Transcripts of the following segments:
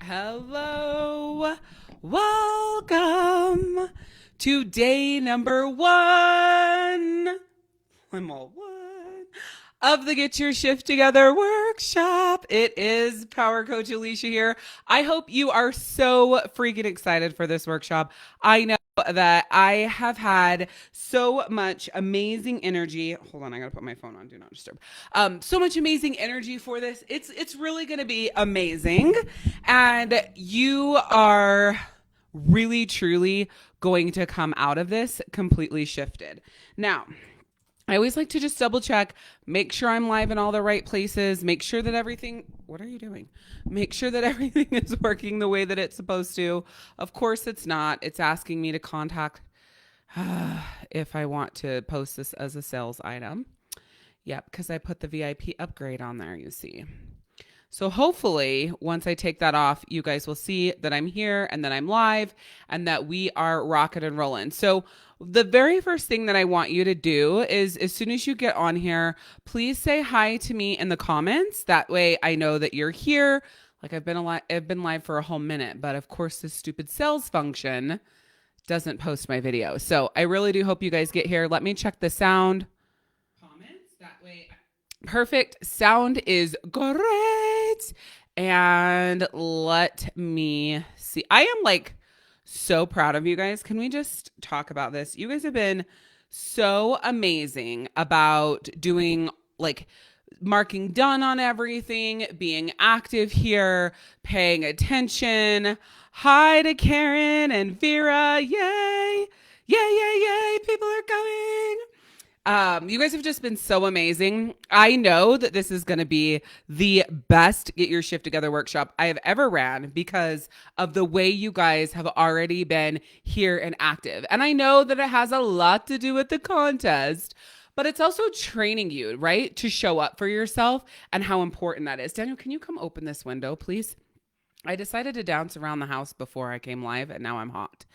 Hello, welcome to day number one. I'm all one of the Get Your Shift Together workshop. It is Power Coach Alishia here. I hope you are so freaking excited for this workshop. I know that I have had so much amazing energy. Hold on, I gotta put my phone on Do Not Disturb. So much amazing energy for this. It's really gonna be amazing, and you are really truly going to come out of this completely shifted. Now, I always like to just double check, make sure I'm live in all the right places, make sure that everything, what are you doing? Make sure that everything is working the way that it's supposed to. Of course it's not. It's asking me to contact if I want to post this as a sales item. Yep, because I put the VIP upgrade on there, you see. So hopefully once I take that off, you guys will see that I'm here and that I'm live and that we are rocking and rolling. So the very first thing that I want you to do is, as soon as you get on here, please say hi to me in the comments. That way I know that you're here. Like I've been live for a whole minute, but of course this stupid sales function doesn't post my video. So I really do hope you guys get here. Let me check the sound. Comments. That way. Perfect. Sound is great. And let me see. I am like so proud of you guys. Can we just talk about this? You guys have been so amazing about doing like marking done on everything, being active here, paying attention. Hi to Karen and Vera. Yay. Yay, yay, yay. People are coming. You guys have just been so amazing. I know that this is going to be the best Get Your Shift Together workshop I have ever ran because of the way you guys have already been here and active. And I know that it has a lot to do with the contest, but it's also training you, right? To show up for yourself and how important that is. Daniel, can you come open this window, please? I decided to dance around the house before I came live and now I'm hot.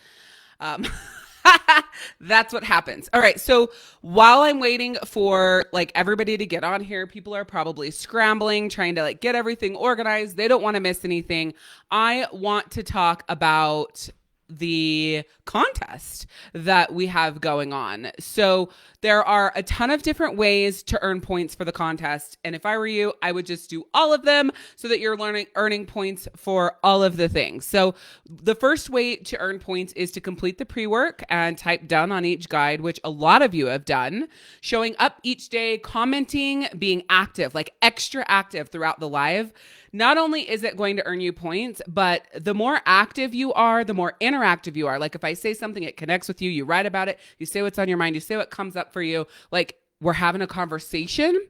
That's what happens. All right. So while I'm waiting for like everybody to get on here, people are probably scrambling, trying to like get everything organized. They don't want to miss anything. I want to talk about the contest that we have going on. So there are a ton of different ways to earn points for the contest. And if I were you, I would just do all of them so that you're earning points for all of the things. So the first way to earn points is to complete the pre-work and type done on each guide, which a lot of you have done, showing up each day, commenting, being active, like extra active throughout the live. Not only is it going to earn you points, but the more active you are, the more interactive you are. Like if I say something, it connects with you, you write about it, you say what's on your mind, you say what comes up for you, like we're having a conversation,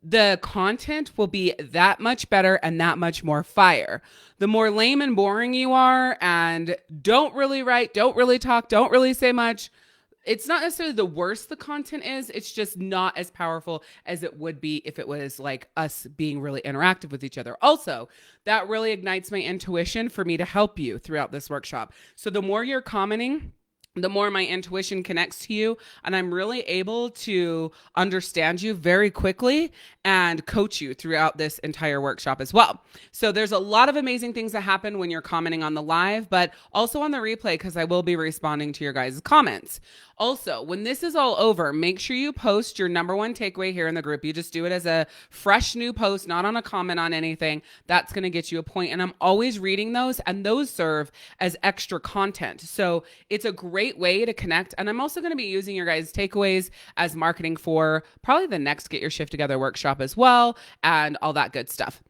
the content will be that much better and that much more fire. The more lame and boring you are and don't really write, don't really talk, don't really say much, it's not necessarily the worse the content is. It's just not as powerful as it would be if it was like us being really interactive with each other. Also, that really ignites my intuition for me to help you throughout this workshop. So the more you're commenting, the more my intuition connects to you and I'm really able to understand you very quickly and coach you throughout this entire workshop as well. So there's a lot of amazing things that happen when you're commenting on the live, but also on the replay because I will be responding to your guys' comments. Also, when this is all over, make sure you post your number one takeaway here in the group. You just do it as a fresh new post, not on a comment on anything. That's going to get you a point. And I'm always reading those and those serve as extra content. So it's a great way to connect. And I'm also going to be using your guys' takeaways as marketing for probably the next Get Your Shift Together workshop as well and all that good stuff.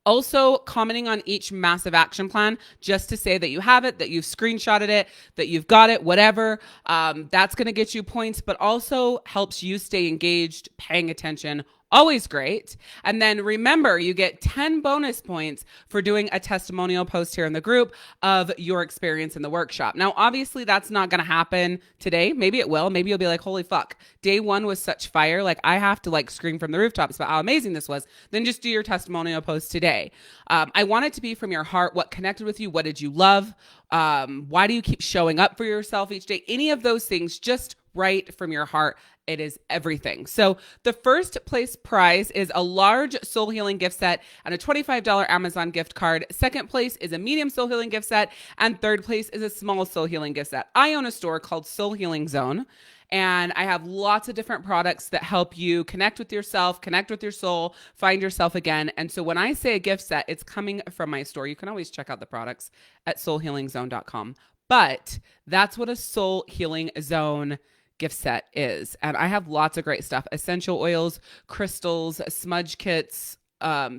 Also commenting on each massive action plan just to say that you have it, that you've screenshotted it, that you've got it, whatever. That's going to get you points, but also helps you stay engaged, paying attention. Always great. And then remember, you get 10 bonus points for doing a testimonial post here in the group of your experience in the workshop. Now, obviously, that's not going to happen today. Maybe it will. Maybe you'll be like, holy fuck, day one was such fire. Like, I have to like scream from the rooftops about how amazing this was. Then just do your testimonial post today. I want it to be from your heart. What connected with you? What did you love? Why do you keep showing up for yourself each day? Any of those things, just right from your heart. It is everything. So the first place prize is a large soul healing gift set and a $25 Amazon gift card. Second place is a medium soul healing gift set. And third place is a small soul healing gift set. I own a store called Soul Healing Zone, and I have lots of different products that help you connect with yourself, connect with your soul, find yourself again. And so when I say a gift set, it's coming from my store. You can always check out the products at soulhealingzone.com. But that's what a Soul Healing Zone gift set is. And I have lots of great stuff: essential oils, crystals, smudge kits,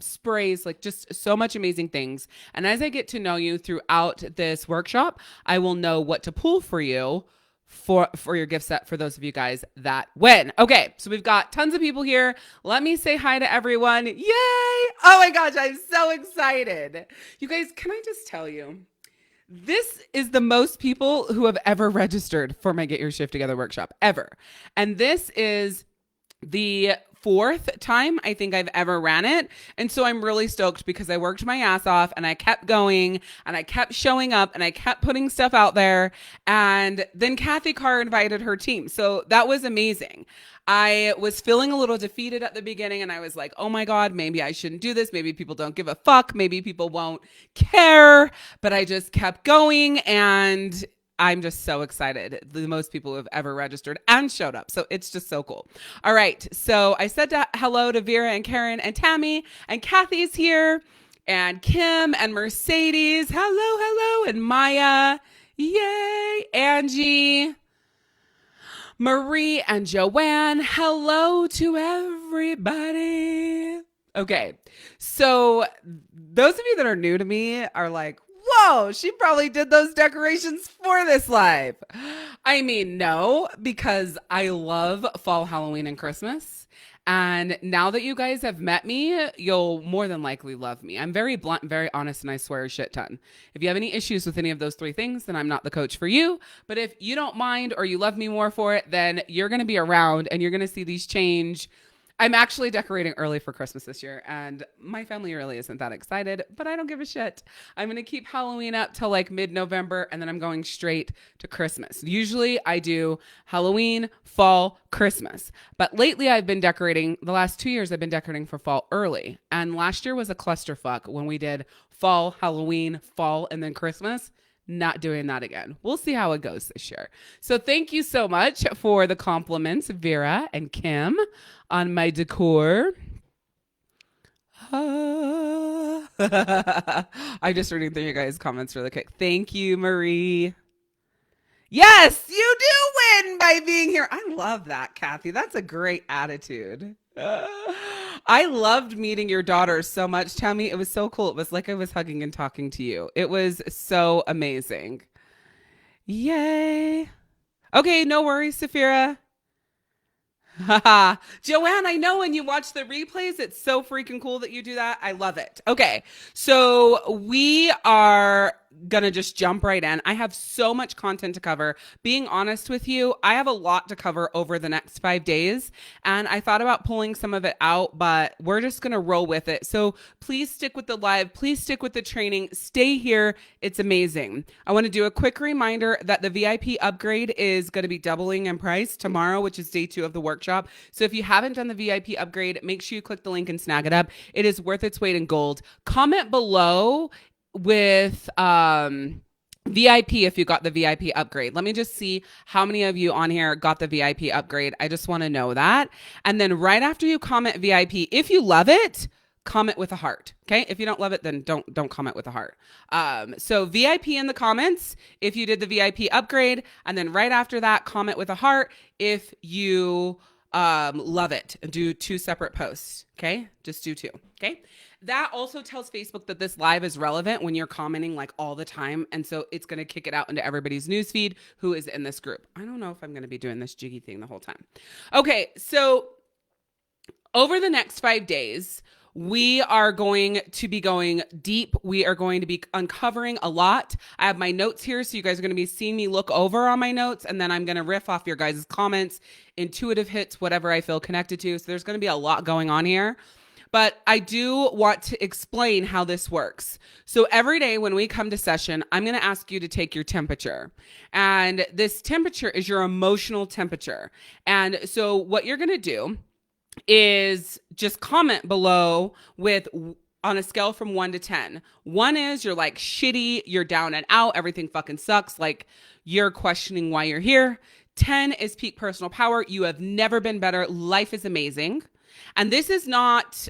sprays, like just so much amazing things. And as I get to know you throughout this workshop, I will know what to pull for you for your gift set for those of you guys that win. Okay, so we've got tons of people here. Let me say hi to everyone. Yay! Oh my gosh, I'm so excited. You guys, can I just tell you, this is the most people who have ever registered for my Get Your Shift Together workshop ever. And this is the fourth time I think I've ever ran it. And so I'm really stoked because I worked my ass off and I kept going and I kept showing up and I kept putting stuff out there. And then Kathy Carr invited her team. So that was amazing. I was feeling a little defeated at the beginning and I was like, oh my God, maybe I shouldn't do this. Maybe people don't give a fuck. Maybe people won't care. But I just kept going, and I'm just so excited. The most people who have ever registered and showed up. So it's just so cool. All right. So I said hello to Vera and Karen and Tammy, and Kathy's here, and Kim and Mercedes. Hello. And Maya. Yay. Angie, Marie, and Joanne. Hello to everybody. Okay. So those of you that are new to me are like, whoa, she probably did those decorations for this live. I mean, no, because I love fall, Halloween, and Christmas. And now that you guys have met me, you'll more than likely love me. I'm very blunt, very honest, and I swear a shit ton. If you have any issues with any of those three things, then I'm not the coach for you. But if you don't mind or you love me more for it, then you're going to be around and you're going to see these change. I'm actually decorating early for Christmas this year, and my family really isn't that excited, but I don't give a shit. I'm going to keep Halloween up till like mid-November, and then I'm going straight to Christmas. Usually I do Halloween, fall, Christmas, but lately I've been decorating, the last 2 years I've been decorating for fall early, and last year was a clusterfuck when we did fall, Halloween, fall, and then Christmas. Not doing that again. We'll see how it goes this year. So thank you so much for the compliments, Vera and Kim, on my decor. I'm just reading through you guys' comments really quick. Thank you, Marie. Yes, you do win by being here. I love that, Kathy. That's a great attitude. I loved meeting your daughter so much, Tammy. It was so cool. It was like I was hugging and talking to you. It was so amazing. Yay. Okay, no worries, Safira. Haha. Joanne, I know when you watch the replays, it's so freaking cool that you do that. I love it. Okay, so we are gonna just jump right in. I have so much content to cover. Being honest with you, I have a lot to cover over the next 5 days, and I thought about pulling some of it out, but we're just gonna roll with it. So please stick with the live. Please stick with the training. Stay here. It's amazing. I want to do a quick reminder that the VIP upgrade is going to be doubling in price tomorrow, which is day 2 of the workshop. So if you haven't done the VIP upgrade, make sure you click the link and snag it up. It is worth its weight in gold. Comment below with VIP if you got the VIP upgrade. Let me just see how many of you on here got the VIP upgrade. I just want to know that. And then right after you comment VIP, if you love it, comment with a heart. Okay. If you don't love it, then don't comment with a heart. So VIP in the comments if you did the VIP upgrade, and then right after that, comment with a heart if you love it. And do 2 separate posts. Okay. Just do 2. Okay. That also tells Facebook that this live is relevant when you're commenting like all the time. And so it's going to kick it out into everybody's newsfeed who is in this group. I don't know if I'm going to be doing this jiggy thing the whole time. Okay. So over the next 5 days, we are going to be going deep. We are going to be uncovering a lot. I have my notes here, so you guys are going to be seeing me look over on my notes, and then I'm going to riff off your guys' comments, intuitive hits, whatever I feel connected to. So there's going to be a lot going on here. But I do want to explain how this works. So every day when we come to session, I'm going to ask you to take your temperature. And this temperature is your emotional temperature. And so what you're going to do is just comment below with on a scale from 1 to 10. 1 is you're like shitty, you're down and out, everything fucking sucks, like you're questioning why you're here. 10 is peak personal power. You have never been better. Life is amazing. And this is not,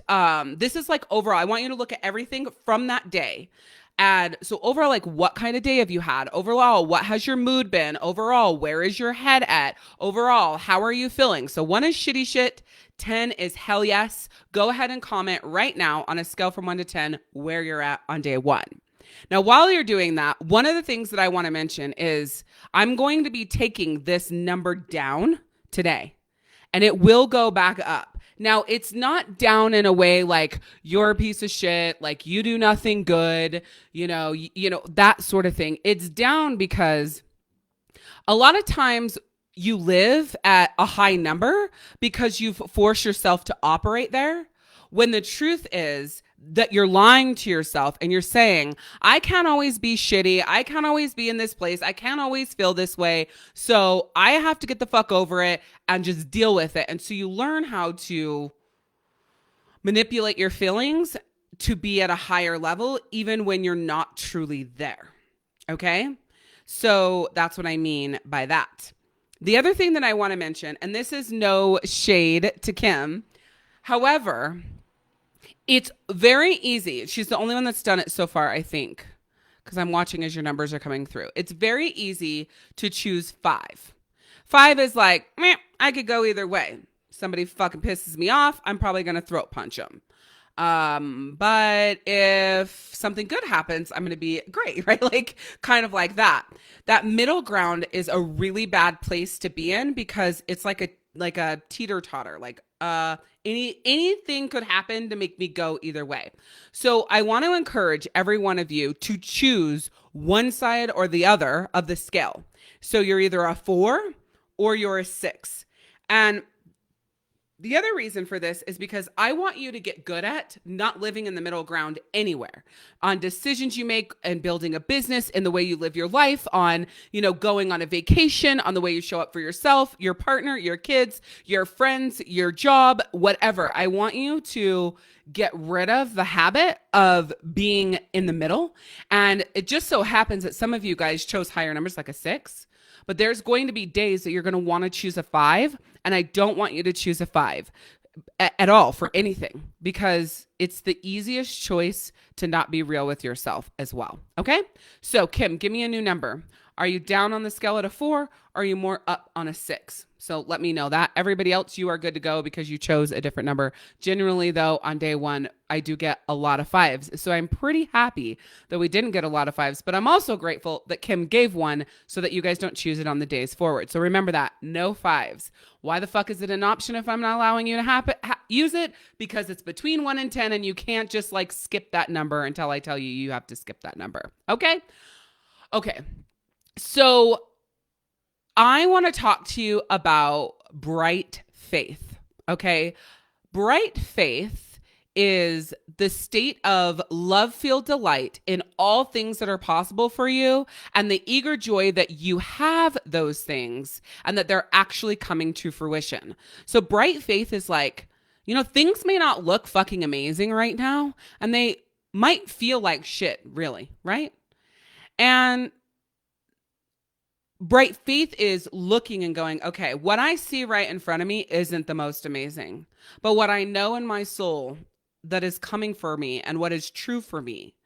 this is like overall. I want you to look at everything from that day. And so overall, like what kind of day have you had? Overall, what has your mood been? Overall, where is your head at? Overall, how are you feeling? So 1 is shitty shit. 10 is hell yes. Go ahead and comment right now on a scale from 1 to 10 where you're at on day 1. Now, while you're doing that, one of the things that I want to mention is I'm going to be taking this number down today, and it will go back up. Now, it's not down in a way like you're a piece of shit, like you do nothing good, you know, that sort of thing. It's down because a lot of times you live at a high number because you've forced yourself to operate there, when the truth is that you're lying to yourself and you're saying, I can't always be shitty. I can't always be in this place. I can't always feel this way. So I have to get the fuck over it and just deal with it. And so you learn how to manipulate your feelings to be at a higher level, even when you're not truly there. Okay? So that's what I mean by that. The other thing that I want to mention, and this is no shade to Kim, however, it's very easy. She's the only one that's done it so far, I think, because I'm watching as your numbers are coming through. It's very easy to choose 5. 5 is like, meh, I could go either way. Somebody fucking pisses me off, I'm probably going to throat punch them. But if something good happens, I'm going to be great, right? Like kind of like that. That middle ground is a really bad place to be in because it's like a teeter-totter, like anything could happen to make me go either way. So I want to encourage every one of you to choose one side or the other of the scale. So you're either a 4 or you're a 6. And the other reason for this is because I want you to get good at not living in the middle ground anywhere on decisions you make and building a business, in the way you live your life, on, going on a vacation, on the way you show up for yourself, your partner, your kids, your friends, your job, whatever. I want you to get rid of the habit of being in the middle. And it just so happens that some of you guys chose higher numbers, like a 6. But there's going to be days that you're going to want to choose a 5. And I don't want you to choose a 5 at all for anything, because it's the easiest choice to not be real with yourself as well. Okay. So Kim, give me a new number. Are you down on the scale at a 4? Or are you more up on a 6? So let me know that. Everybody else, you are good to go because you chose a different number. Generally though, on day 1, I do get a lot of 5s. So I'm pretty happy that we didn't get a lot of 5s, but I'm also grateful that Kim gave 1 so that you guys don't choose it on the days forward. So remember that, no 5s. Why the fuck is it an option if I'm not allowing you to use it? Because it's between 1 and 10 and you can't just like skip that number until I tell you you have to skip that number. Okay. Okay. So I want to talk to you about bright faith. Okay. Bright faith is the state of love-filled delight in all things that are possible for you, and the eager joy that you have those things and that they're actually coming to fruition. So bright faith is like, things may not look fucking amazing right now, and they might feel like shit, really, right? And bright faith is looking and going, okay, what I see right in front of me isn't the most amazing, but what I know in my soul that is coming for me and what is true for me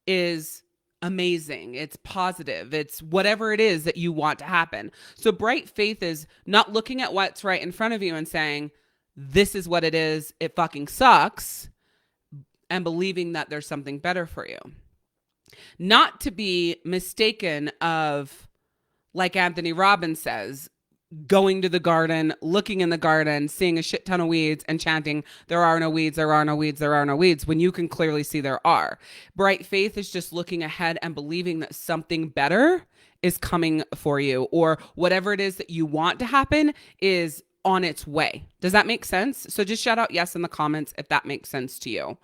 is amazing. It's positive. It's whatever it is that you want to happen. So bright faith is not looking at what's right in front of you and saying, this is what it is, it fucking sucks, and believing that there's something better for you. Not to be mistaken of, like Anthony Robbins says, going to the garden, looking in the garden, seeing a shit ton of weeds and chanting, there are no weeds, there are no weeds, there are no weeds, when you can clearly see there are. Bright faith is just looking ahead and believing that something better is coming for you, or whatever it is that you want to happen is on its way. Does that make sense? So just shout out yes in the comments if that makes sense to you.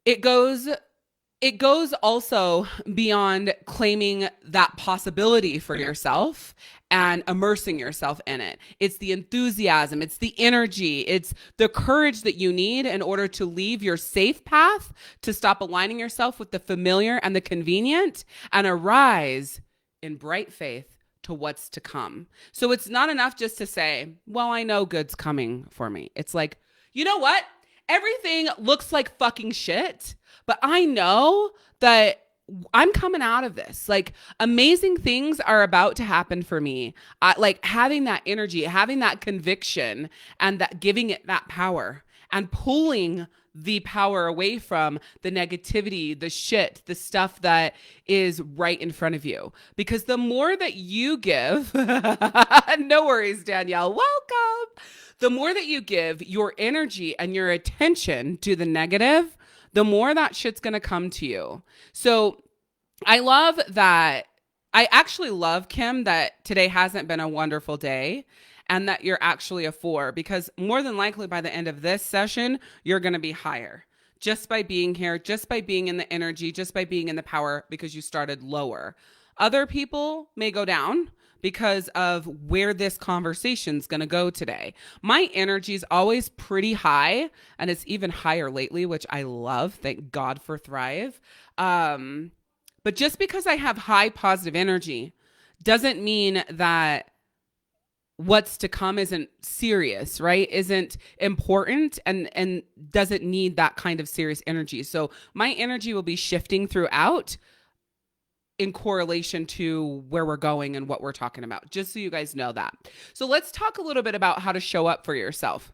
It goes also beyond claiming that possibility for yourself and immersing yourself in it. It's the enthusiasm, it's the energy, it's the courage that you need in order to leave your safe path, to stop aligning yourself with the familiar and the convenient, and arise in bright faith to what's to come. So it's not enough just to say, well, I know good's coming for me. It's like, you know what? Everything looks like fucking shit, but I know that I'm coming out of this. Like, amazing things are about to happen for me. Like having that energy, having that conviction, and that giving it that power and pulling the power away from the negativity, the shit, the stuff that is right in front of you. Because the more that you give, no worries, Danielle, welcome. The more that you give your energy and your attention to the negative, the more that shit's going to come to you. So I love that. I actually love, Kim, that today hasn't been a wonderful day and that you're actually a 4, because more than likely by the end of this session, you're going to be higher just by being here, just by being in the energy, just by being in the power, because you started lower. Other people may go down because of where this conversation's going to go today. My energy is always pretty high, and it's even higher lately, which I love. Thank God for Thrive. But just because I have high positive energy doesn't mean that what's to come isn't serious, right? Isn't important and doesn't need that kind of serious energy. So my energy will be shifting throughout in correlation to where we're going and what we're talking about, just so you guys know that. So let's talk a little bit about how to show up for yourself.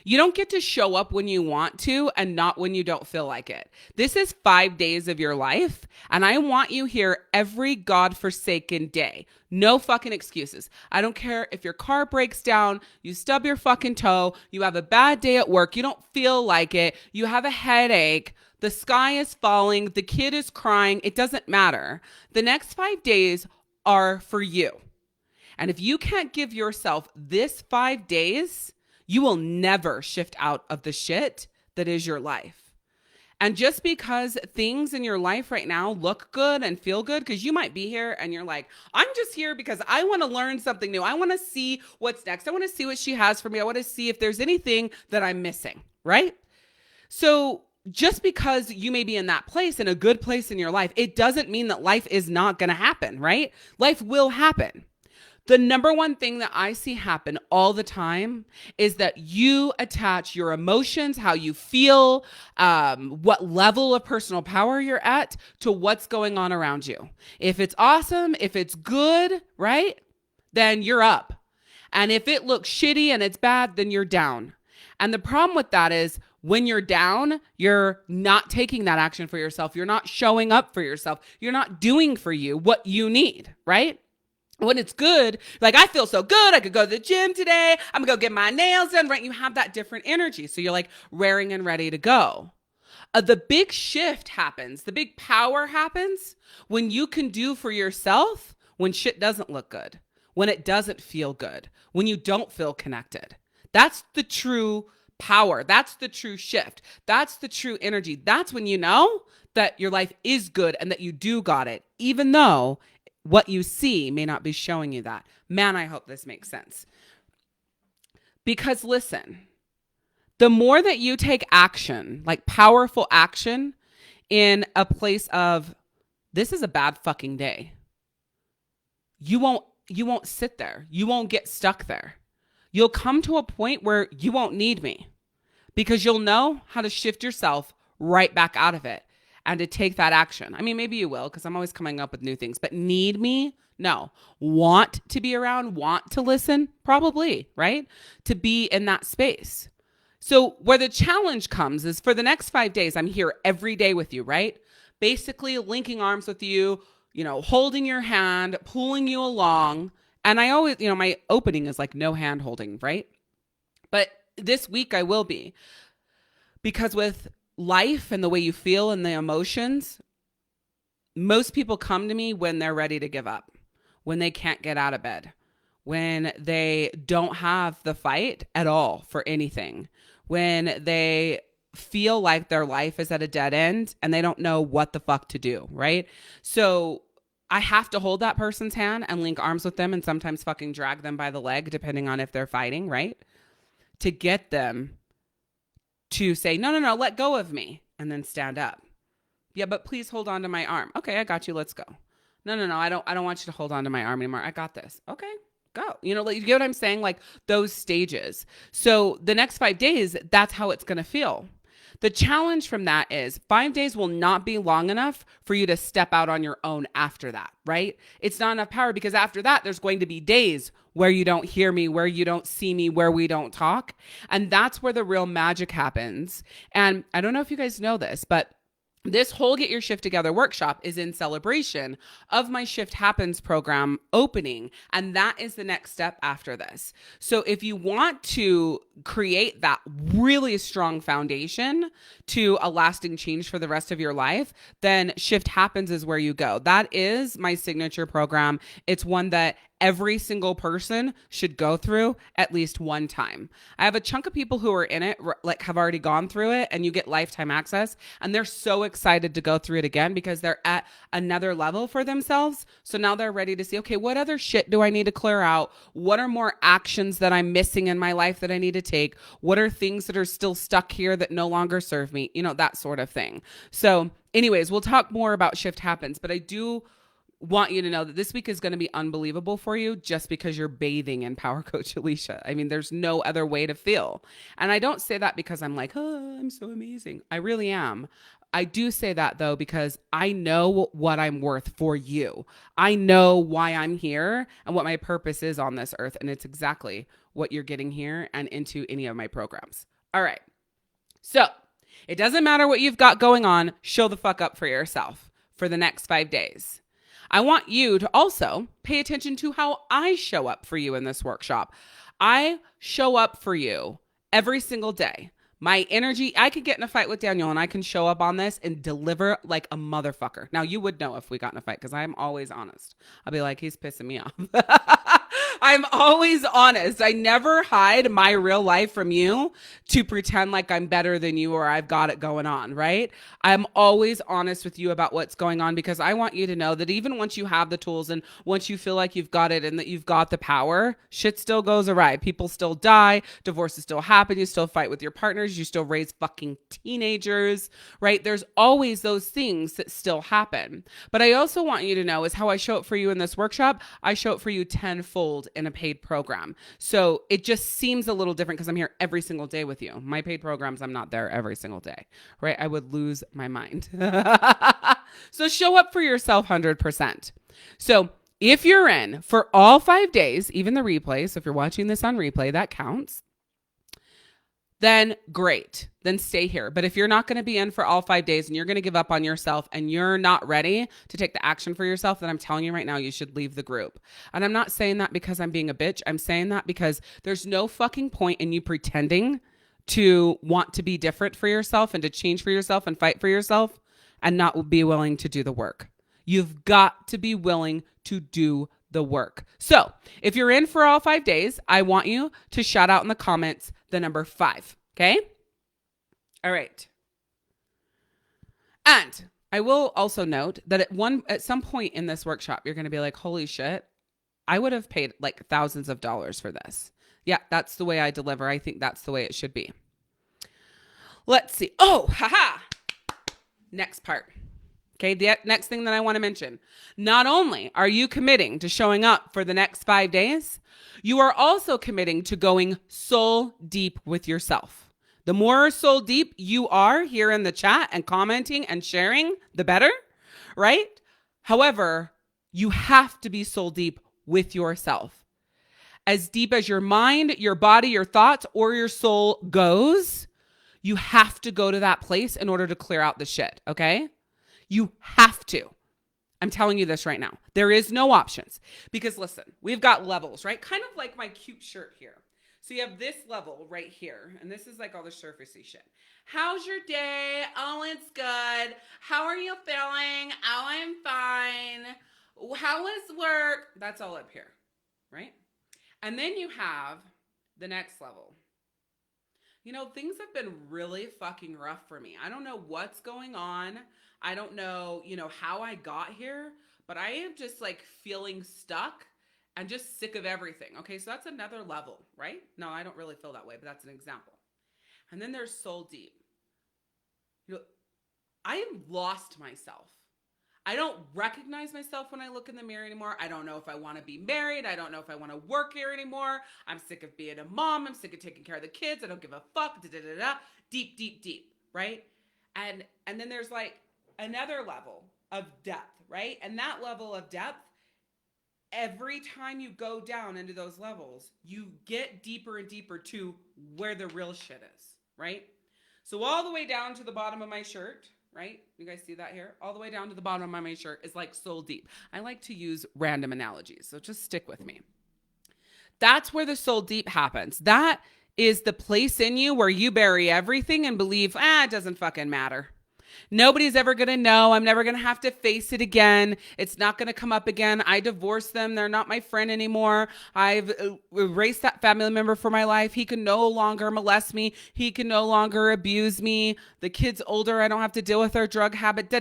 You don't get to show up when you want to and not when you don't feel like it. This is 5 days of your life, and I want you here every godforsaken day. No fucking excuses. I don't care if your car breaks down, you stub your fucking toe, you have a bad day at work, you don't feel like it, you have a headache, the sky is falling, the kid is crying, it doesn't matter. The next 5 days are for you. And if you can't give yourself this 5 days, you will never shift out of the shit that is your life. And just because things in your life right now look good and feel good, because you might be here and you're like, I'm just here because I want to learn something new. I want to see what's next. I want to see what she has for me. I want to see if there's anything that I'm missing, right? So just because you may be in that place, in a good place in your life, it doesn't mean that life is not going to happen, right? Life will happen. The number one thing that I see happen all the time is that you attach your emotions, how you feel, what level of personal power you're at to what's going on around you. If it's awesome, if it's good, right, then you're up. And if it looks shitty and it's bad, then you're down. And the problem with that is when you're down, you're not taking that action for yourself. You're not showing up for yourself. You're not doing for you what you need, right? When it's good, like, I feel so good, I could go to the gym today, I'm gonna go get my nails done, right? You have that different energy. So you're like raring and ready to go. The big shift happens, the big power happens when you can do for yourself when shit doesn't look good, when it doesn't feel good, when you don't feel connected. That's the true power. That's the true shift. That's the true energy. That's when you know that your life is good and that you do got it, even though what you see may not be showing you that. Man, I hope this makes sense. Because listen, the more that you take action, like powerful action, in a place of, this is a bad fucking day, you won't sit there. You won't get stuck there. You'll come to a point where you won't need me, because you'll know how to shift yourself right back out of it. And to take that action. I mean, maybe you will, because I'm always coming up with new things, but need me? No. Want to be around? Want to listen? Probably, right? To be in that space. So where the challenge comes is, for the next 5 days, I'm here every day with you, right? Basically linking arms with you, holding your hand, pulling you along. And I always, my opening is like no hand holding, right? But this week I will be, because with life and the way you feel and the emotions, most people come to me when they're ready to give up, when they can't get out of bed, when they don't have the fight at all for anything, when they feel like their life is at a dead end and they don't know what the fuck to do, right? So I have to hold that person's hand and link arms with them and sometimes fucking drag them by the leg, depending on if they're fighting, right? To get them to say, no, let go of me, and then stand up. Yeah, but please hold on to my arm. Okay, I got you. Let's go. No, I don't want you to hold on to my arm anymore. I got this. Okay, go. You get what I'm saying? Like those stages. So the next 5 days, that's how it's going to feel. The challenge from that is 5 days will not be long enough for you to step out on your own after that, right? It's not enough power, because after that, there's going to be days where you don't hear me, where you don't see me, where we don't talk. And that's where the real magic happens. And I don't know if you guys know this, but this whole Get Your Shift Together workshop is in celebration of my Shift Happens program opening. And that is the next step after this. So if you want to create that really strong foundation to a lasting change for the rest of your life, then Shift Happens is where you go. That is my signature program. It's one that every single person should go through at least one time. I have a chunk of people who are in it, like have already gone through it, and you get lifetime access, and they're so excited to go through it again because they're at another level for themselves. So now they're ready to see, okay, what other shit do I need to clear out? What are more actions that I'm missing in my life that I need to take? What are things that are still stuck here that no longer serve me? That sort of thing. So anyways, we'll talk more about Shift Happens, but I do want you to know that this week is going to be unbelievable for you just because you're bathing in Power Coach Alishia. I mean, there's no other way to feel. And I don't say that because I'm like, oh, I'm so amazing. I really am. I do say that though, because I know what I'm worth for you. I know why I'm here and what my purpose is on this earth. And it's exactly what you're getting here and into any of my programs. All right. So it doesn't matter what you've got going on. Show the fuck up for yourself for the next 5 days. I want you to also pay attention to how I show up for you in this workshop. I show up for you every single day. My energy, I could get in a fight with Daniel and I can show up on this and deliver like a motherfucker. Now, you would know if we got in a fight because I'm always honest. I'll be like, he's pissing me off. I'm always honest. I never hide my real life from you to pretend like I'm better than you or I've got it going on, right? I'm always honest with you about what's going on because I want you to know that even once you have the tools and once you feel like you've got it and that you've got the power, shit still goes awry. People still die. Divorces still happen. You still fight with your partners. You still raise fucking teenagers, right? There's always those things that still happen. But I also want you to know is how I show up for you in this workshop. I show up for you tenfold in a paid program. So it just seems a little different because I'm here every single day with you. My paid programs, I'm not there every single day, right? I would lose my mind. So show up for yourself 100%. So if you're in for all 5 days, even the replay, so if you're watching this on replay, that counts, then great, then stay here. But if you're not going to be in for all 5 days and you're going to give up on yourself and you're not ready to take the action for yourself, then I'm telling you right now, you should leave the group. And I'm not saying that because I'm being a bitch. I'm saying that because there's no fucking point in you pretending to want to be different for yourself and to change for yourself and fight for yourself and not be willing to do the work. You've got to be willing to do the work. So if you're in for all 5 days, I want you to shout out in the comments the number 5. Okay. All right. And I will also note that at some point in this workshop, you're going to be like, holy shit, I would have paid like thousands of dollars for this. Yeah, that's the way I deliver. I think that's the way it should be. Let's see. Oh, haha. Next part. Okay, the next thing that I want to mention, not only are you committing to showing up for the next 5 days, you are also committing to going soul deep with yourself. The more soul deep you are here in the chat and commenting and sharing, the better, right? However, you have to be soul deep with yourself. As deep as your mind, your body, your thoughts, or your soul goes, you have to go to that place in order to clear out the shit, okay? You have to. I'm telling you this right now. There is no options. Because listen, we've got levels, right? Kind of like my cute shirt here. So you have this level right here. And this is like all the surfacey shit. How's your day? Oh, it's good. How are you feeling? Oh, I'm fine. How was work? That's all up here, right? And then you have the next level. Things have been really fucking rough for me. I don't know what's going on. I don't know, how I got here, but I am just like feeling stuck and just sick of everything. Okay, so that's another level, right? No, I don't really feel that way, but that's an example. And then there's soul deep. I have lost myself. I don't recognize myself when I look in the mirror anymore. I don't know if I want to be married. I don't know if I want to work here anymore. I'm sick of being a mom. I'm sick of taking care of the kids. I don't give a fuck. Deep, deep, deep, right? And then there's like another level of depth, right? And that level of depth, every time you go down into those levels, you get deeper and deeper to where the real shit is, right? So all the way down to the bottom of my shirt, right? You guys see that here? All the way down to the bottom of my shirt is like soul deep. I like to use random analogies, so just stick with me. That's where the soul deep happens. That is the place in you where you bury everything and believe, it doesn't fucking matter. Nobody's ever going to know. I'm never going to have to face it again. It's not going to come up again. I divorced them. They're not my friend anymore. I've erased that family member from my life. He can no longer molest me. He can no longer abuse me. The kid's older. I don't have to deal with their drug habit.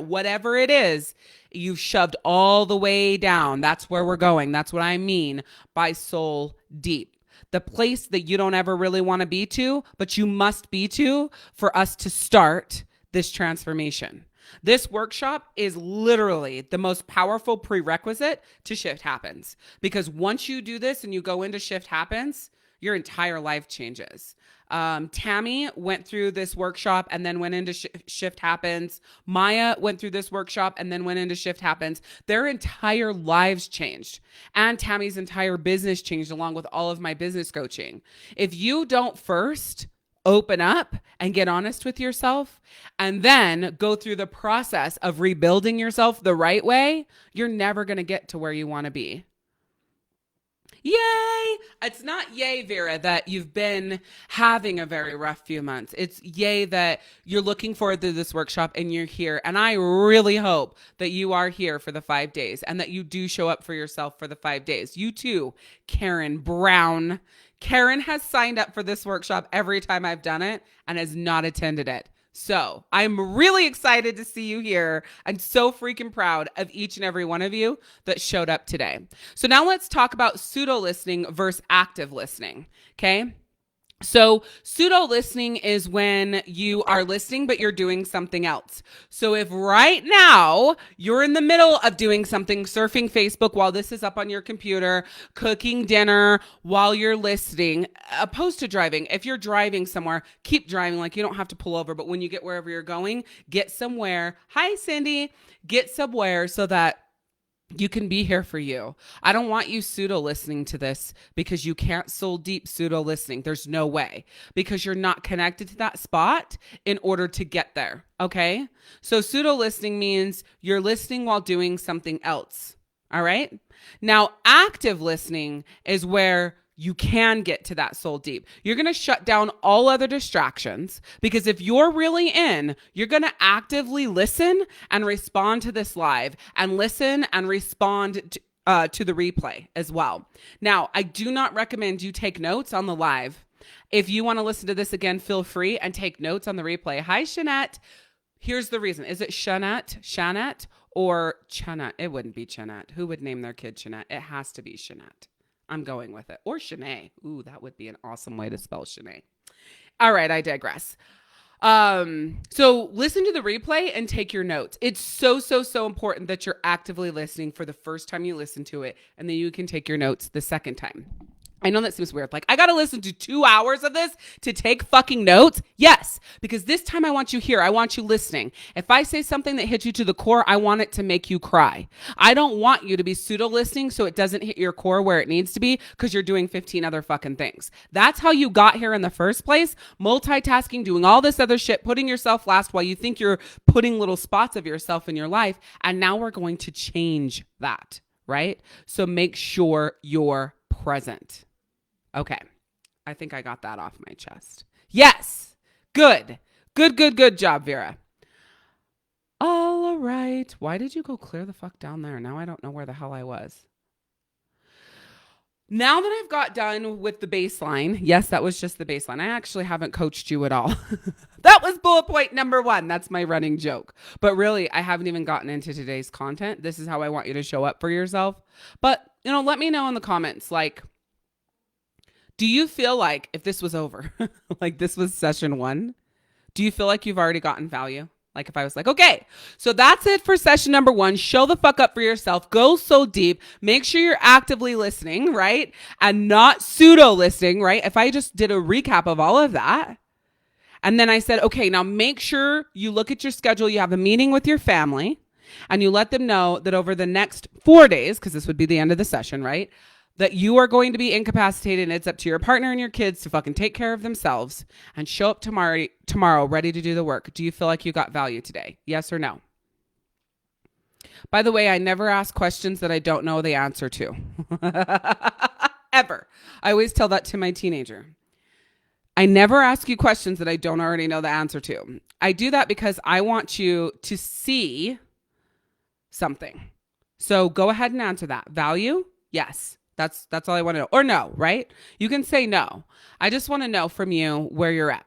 Whatever it is, you've shoved all the way down. That's where we're going. That's what I mean by soul deep. The place that you don't ever really want to be to, but you must be to for us to start this transformation. This workshop is literally the most powerful prerequisite to Shift Happens. Because once you do this and you go into Shift Happens, your entire life changes. Tammy went through this workshop and then went into Shift Happens. Maya went through this workshop and then went into Shift Happens. Their entire lives changed. And Tammy's entire business changed along with all of my business coaching. If you don't first open up and get honest with yourself and then go through the process of rebuilding yourself the right way, you're never going to get to where you want to be. Yay! It's not yay, Vera, that you've been having a very rough few months. It's yay that you're looking forward to this workshop and you're here. And I really hope that you are here for the 5 days and that you do show up for yourself for the 5 days. You too, Karen Brown. Karen has signed up for this workshop every time I've done it and has not attended it. So I'm really excited to see you here. I'm so freaking proud of each and every one of you that showed up today. So now let's talk about pseudo-listening versus active listening. Okay. So pseudo-listening is when you are listening, but you're doing something else. So if right now you're in the middle of doing something, surfing Facebook while this is up on your computer, cooking dinner while you're listening, opposed to driving. If you're driving somewhere, keep driving. Like you don't have to pull over, but when you get wherever you're going, get somewhere. Hi, Cindy. Get somewhere so that you can be here for you. I don't want you pseudo-listening to this because you can't soul deep pseudo-listening. There's no way because you're not connected to that spot in order to get there. Okay. So pseudo-listening means you're listening while doing something else. All right. Now, active listening is where you can get to that soul deep. You're going to shut down all other distractions because if you're really in, you're going to actively listen and respond to this live and listen and respond to the replay as well. Now, I do not recommend you take notes on the live. If you want to listen to this again, feel free and take notes on the replay. Hi, Shanette. Here's the reason. Is it Shanette, or Chanette? It wouldn't be Chanette. Who would name their kid Shanette? It has to be Shanette. I'm going with it. Or Shanae. Ooh, that would be an awesome way to spell Shanae. All right, I digress. So listen to the replay and take your notes. It's so important that you're actively listening for the first time you listen to it, and then you can take your notes the second time. I know that seems weird. Like, I got to listen to 2 hours of this to take fucking notes. Yes, because this time I want you here. I want you listening. If I say something that hits you to the core, I want it to make you cry. I don't want you to be pseudo listening so it doesn't hit your core where it needs to be because you're doing 15 other fucking things. That's how you got here in the first place. Multitasking, doing all this other shit, putting yourself last while you think you're putting little spots of yourself in your life. And now we're going to change that, right? So make sure you're present. Okay. I think I got that off my chest. Yes. Good job, Vera. All right. Why did you go clear the fuck down there? Now I don't know where the hell I was. Now that I've got done with the baseline, yes, that was just the baseline. I actually haven't coached you at all. That was bullet point number 1. That's my running joke. But really, I haven't even gotten into today's content. This is how I want you to show up for yourself. But, let me know in the comments, like, do you feel like if this was over, like this was session 1, do you feel like you've already gotten value? Like if I was like, okay, so that's it for session number 1. Show the fuck up for yourself. Go so deep. Make sure you're actively listening, right? And not pseudo-listening, right? If I just did a recap of all of that, and then I said, okay, now make sure you look at your schedule. You have a meeting with your family, and you let them know that over the next 4 days, because this would be the end of the session, right? That you are going to be incapacitated, and it's up to your partner and your kids to fucking take care of themselves and show up tomorrow ready to do the work. Do you feel like you got value today? Yes or no? By the way, I never ask questions that I don't know the answer to. Ever. I always tell that to my teenager. I never ask you questions that I don't already know the answer to. I do that because I want you to see something. So go ahead and answer that. Value? Yes. That's all I want to know. Or no, right? You can say no. I just want to know from you where you're at.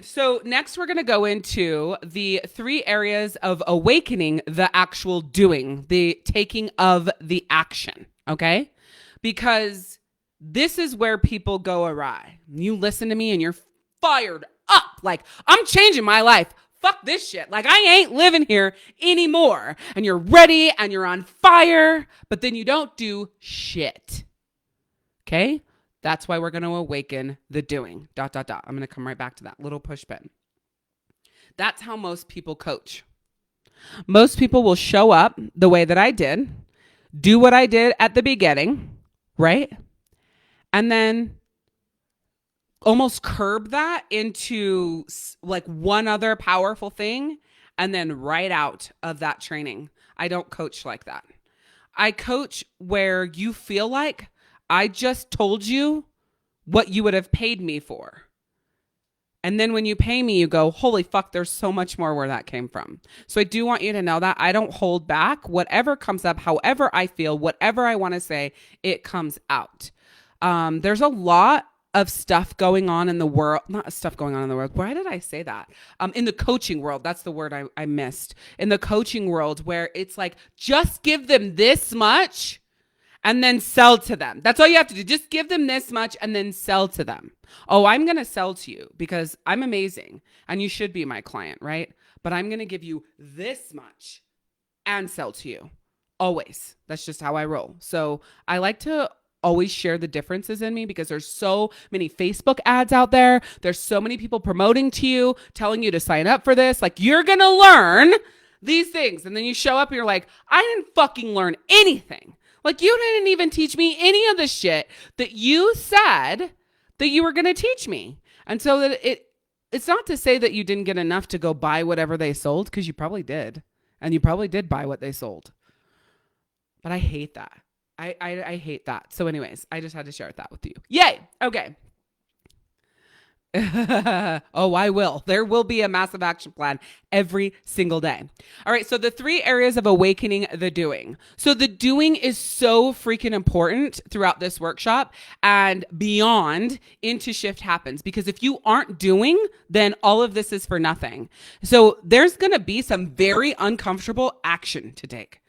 So next we're going to go into the 3 areas of awakening the actual doing, the taking of the action. Okay? Because this is where people go awry. You listen to me and you're fired up. Like, I'm changing my life. Fuck this shit. Like, I ain't living here anymore. And you're ready and you're on fire, but then you don't do shit. Okay? That's why we're going to awaken the doing. ... I'm going to come right back to that little push button. That's how most people coach. Most people will show up the way that I did, do what I did at the beginning, right? And then almost curb that into like one other powerful thing and then right out of that training. I don't coach like that. I coach where you feel like I just told you what you would have paid me for. And then when you pay me, you go, holy fuck, there's so much more where that came from. So I do want you to know that I don't hold back. Whatever comes up, however I feel, whatever I want to say, it comes out. There's a lot of stuff going on in the world, not stuff going on in the world. Why did I say that? In the coaching world, that's the word I missed. In the coaching world where it's like, just give them this much and then sell to them. That's all you have to do. Just give them this much and then sell to them. Oh, I'm going to sell to you because I'm amazing and you should be my client, right? But I'm going to give you this much and sell to you. Always. That's just how I roll. So I like to always share the differences in me because there's so many Facebook ads out there. There's so many people promoting to you, telling you to sign up for this. Like, you're going to learn these things. And then you show up and you're like, I didn't fucking learn anything. Like, you didn't even teach me any of the shit that you said that you were going to teach me. And so that it's not to say that you didn't get enough to go buy whatever they sold, because you probably did. And you probably did buy what they sold. But I hate that. I hate that. So anyways, I just had to share that with you. Yay. Okay. Oh, I will. There will be a massive action plan every single day. All right. So the 3 areas of awakening the doing. So the doing is so freaking important throughout this workshop and beyond into Shift Happens, because if you aren't doing, then all of this is for nothing. So there's going to be some very uncomfortable action to take.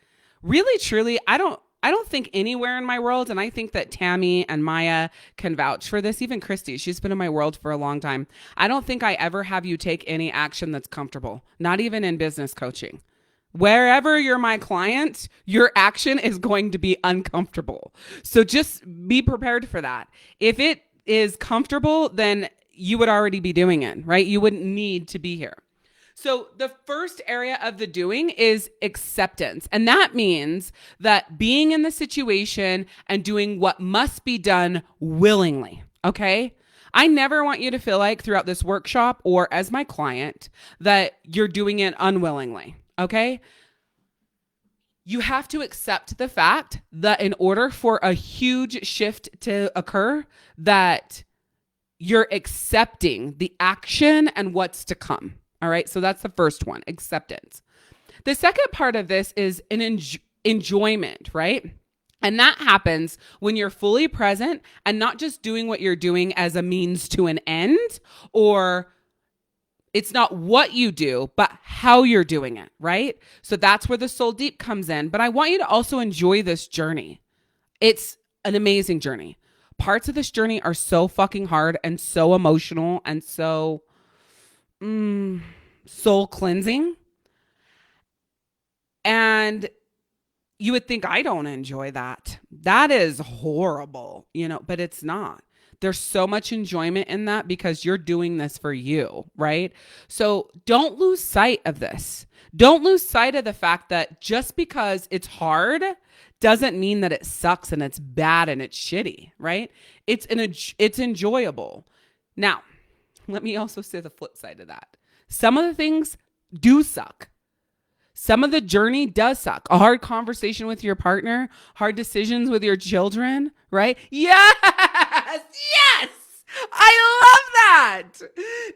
Really, truly, I don't think anywhere in my world, and I think that Tammy and Maya can vouch for this, even Christy, she's been in my world for a long time. I don't think I ever have you take any action that's comfortable, not even in business coaching. Wherever you're my client, your action is going to be uncomfortable. So just be prepared for that. If it is comfortable, then you would already be doing it, right? You wouldn't need to be here. So the first area of the doing is acceptance. And that means that being in the situation and doing what must be done willingly. Okay? I never want you to feel like throughout this workshop or as my client that you're doing it unwillingly. Okay? You have to accept the fact that in order for a huge shift to occur, that you're accepting the action and what's to come. All right. So that's the first one, acceptance. The second part of this is an enjoyment, right? And that happens when you're fully present and not just doing what you're doing as a means to an end, or it's not what you do, but how you're doing it, right? So that's where the soul deep comes in. But I want you to also enjoy this journey. It's an amazing journey. Parts of this journey are so fucking hard and so emotional and so soul cleansing. And you would think I don't enjoy that. That is horrible, but it's not. There's so much enjoyment in that because you're doing this for you, right? So don't lose sight of this. Don't lose sight of the fact that just because it's hard doesn't mean that it sucks and it's bad and it's shitty, right? It's enjoyable. Now, let me also say the flip side of that. Some of the things do suck. Some of the journey does suck. A hard conversation with your partner, hard decisions with your children, right? Yes! Yes! I love that!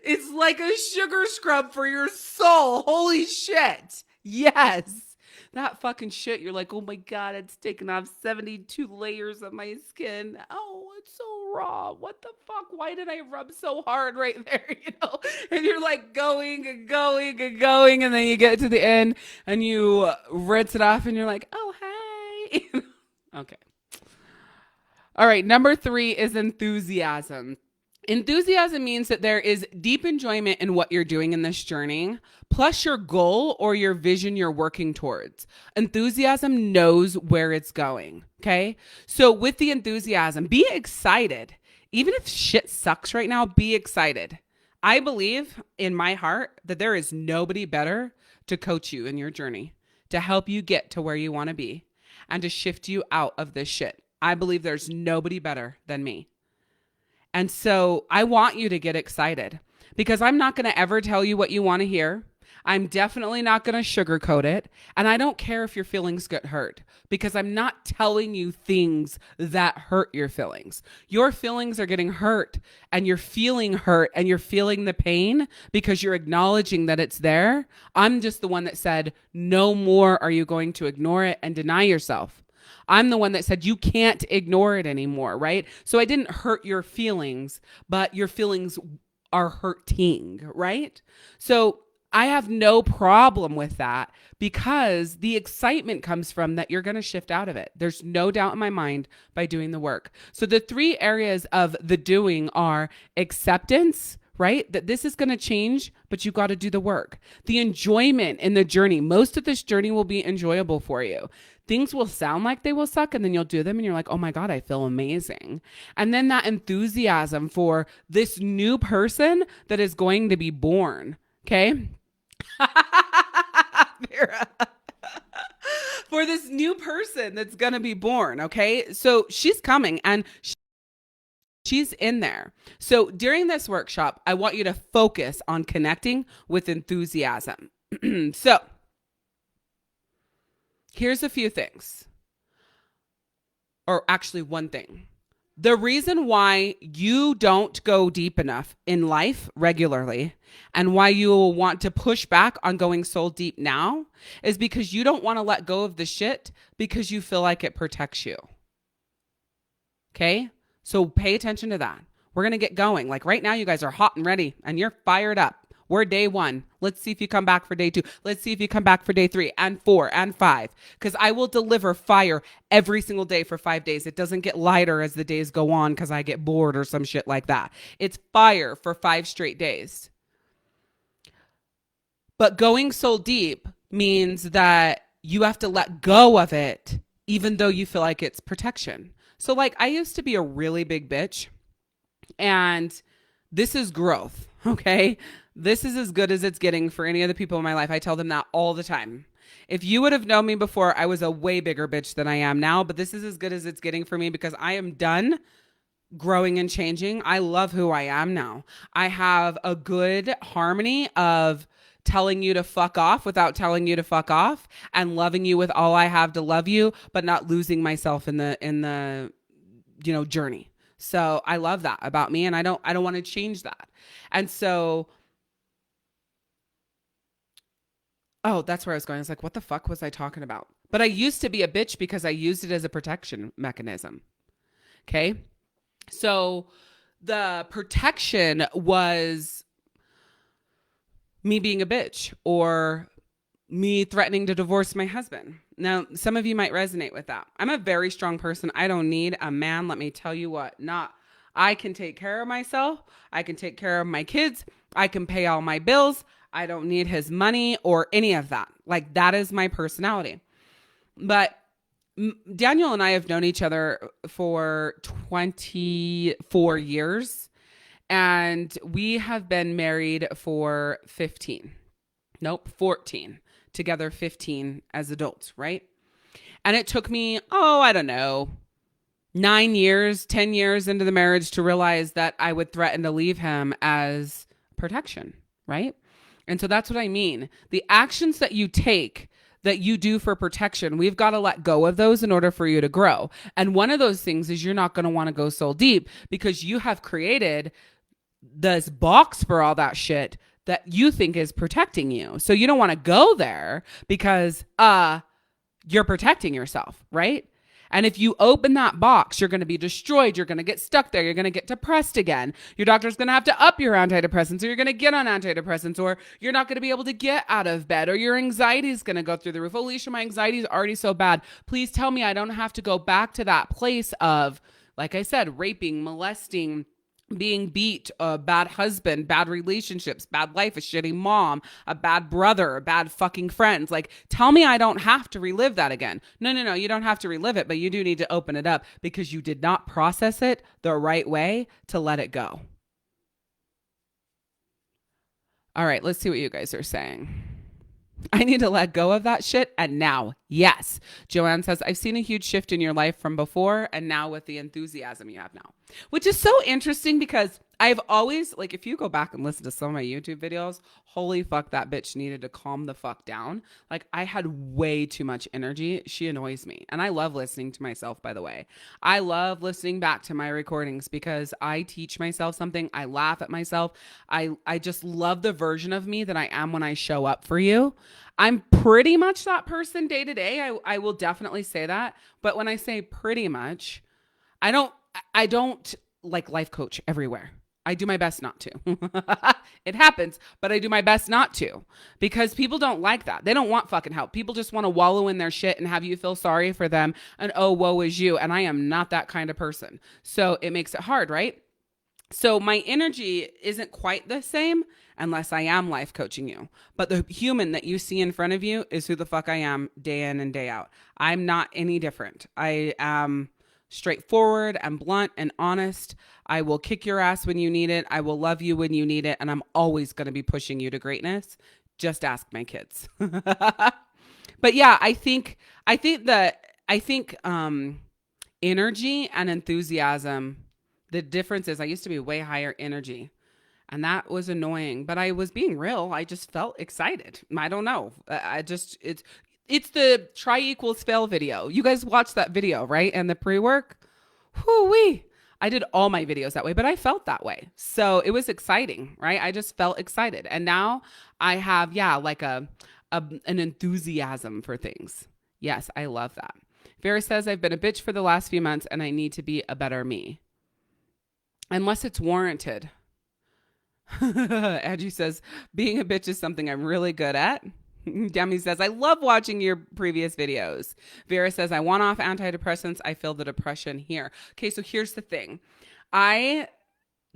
It's like a sugar scrub for your soul. Holy shit. Yes. That fucking shit, you're like, oh my God, it's taken off 72 layers of my skin. Oh, it's so raw. What the fuck? Why did I rub so hard right there? And you're like going and going and going. And then you get to the end and you rinse it off and you're like, oh, hey. Okay. All right. Number 3 is enthusiasm. Enthusiasm means that there is deep enjoyment in what you're doing in this journey, plus your goal or your vision you're working towards. Enthusiasm knows where it's going, okay? So with the enthusiasm, be excited. Even if shit sucks right now, be excited. I believe in my heart that there is nobody better to coach you in your journey, to help you get to where you want to be, and to shift you out of this shit. I believe there's nobody better than me. And so I want you to get excited because I'm not going to ever tell you what you want to hear. I'm definitely not going to sugarcoat it. And I don't care if your feelings get hurt because I'm not telling you things that hurt your feelings. Your feelings are getting hurt and you're feeling hurt and you're feeling the pain because you're acknowledging that it's there. I'm just the one that said, no more are you going to ignore it and deny yourself. I'm the one that said you can't ignore it anymore, right? So I didn't hurt your feelings, but your feelings are hurting, right? So I have no problem with that because the excitement comes from that you're going to shift out of it. There's no doubt in my mind by doing the work. So the 3 areas of the doing are acceptance, right? That this is going to change, but you got to do the work. The enjoyment in the journey. Most of this journey will be enjoyable for you. Things will sound like they will suck and then you'll do them and you're like, oh my God, I feel amazing. And then that enthusiasm for this new person that is going to be born. Okay. Vera. For this new person that's going to be born. Okay. So she's coming and she's in there. So during this workshop, I want you to focus on connecting with enthusiasm. So here's a few things, or actually one thing. The reason why you don't go deep enough in life regularly and why you will want to push back on going soul deep now is because you don't want to let go of the shit because you feel like it protects you. Okay? So pay attention to that. We're going to get going. Like right now, you guys are hot and ready and you're fired up. We're day 1. Let's see if you come back for day 2. Let's see if you come back for day 3 and 4 and 5. Because I will deliver fire every single day for 5 days. It doesn't get lighter as the days go on because I get bored or some shit like that. It's fire for 5 straight days. But going soul deep means that you have to let go of it, even though you feel like it's protection. So like I used to be a really big bitch, and this is growth, okay? This is as good as it's getting for any of the people in my life. I tell them that all the time. If you would have known me before, I was a way bigger bitch than I am now, but this is as good as it's getting for me because I am done growing and changing. I love who I am now. I have a good harmony of telling you to fuck off without telling you to fuck off and loving you with all I have to love you, but not losing myself in the journey. So I love that about me and I don't want to change that. And so Oh, that's where I was going. I was like, what the fuck was I talking about? But I used to be a bitch because I used it as a protection mechanism. Okay. So the protection was me being a bitch or me threatening to divorce my husband. Now, some of you might resonate with that. I'm a very strong person. I don't need a man. Let me tell you what, I can take care of myself. I can take care of my kids. I can pay all my bills. I don't need his money or any of that. Like, that is my personality. But Daniel and I have known each other for 24 years, and we have been married for 15. Nope, 14. Together 15 as adults, right? And it took me, I don't know, 9 years, 10 years into the marriage to realize that I would threaten to leave him as protection, right? And so that's what I mean. The actions that you take, that you do for protection, we've got to let go of those in order for you to grow. And one of those things is you're not going to want to go soul deep because you have created this box for all that shit that you think is protecting you. So you don't want to go there because you're protecting yourself, right? And if you open that box, you're going to be destroyed. You're going to get stuck there. You're going to get depressed again. Your doctor's going to have to up your antidepressants, or you're going to get on antidepressants, or you're not going to be able to get out of bed, or your anxiety is going to go through the roof. Alishia, my anxiety is already so bad. Please tell me I don't have to go back to that place of, like I said, raping, molesting, being beat, a bad husband, bad relationships, bad life, a shitty mom, a bad brother, bad fucking friends. Like, tell me I don't have to relive that again. No, you don't have to relive it, but you do need to open it up because you did not process it the right way to let it go. All right, let's see what you guys are saying. I need to let go of that shit. And now, yes. Joanne says, I've seen a huge shift in your life from before and now with the enthusiasm you have now, which is so interesting because I've always, like, if you go back and listen to some of my YouTube videos, holy fuck, that bitch needed to calm the fuck down. Like, I had way too much energy. She annoys me. And I love listening to myself, by the way. I love listening back to my recordings because I teach myself something. I laugh at myself. I just love the version of me that I am when I show up for you. I'm pretty much that person day to day. I will definitely say that. But when I say pretty much, I don't like life coach everywhere. I do my best not to. It happens, but I do my best not to because people don't like that. They don't want fucking help. People just want to wallow in their shit and have you feel sorry for them and, oh, woe is you. And I am not that kind of person. So it makes it hard, right? So my energy isn't quite the same unless I am life coaching you. But the human that you see in front of you is who the fuck I am day in and day out. I'm not any different. I am straightforward and blunt and honest. I will kick your ass when you need it. I will love you when you need it. And I'm always going to be pushing you to greatness. Just ask my kids. But yeah, I think energy and enthusiasm, the difference is I used to be way higher energy. And that was annoying, but I was being real. I just felt excited. I don't know. It's the try equals fail video. You guys watched that video, right? And the pre-work? Whoo-wee. I did all my videos that way, but I felt that way. So it was exciting, right? I just felt excited. And now I have, like an enthusiasm for things. Yes, I love that. Vera says, I've been a bitch for the last few months and I need to be a better me. Unless it's warranted. Angie says, being a bitch is something I'm really good at. Demi says, I love watching your previous videos. Vera says, I want off antidepressants. I feel the depression here. Okay, so here's the thing. I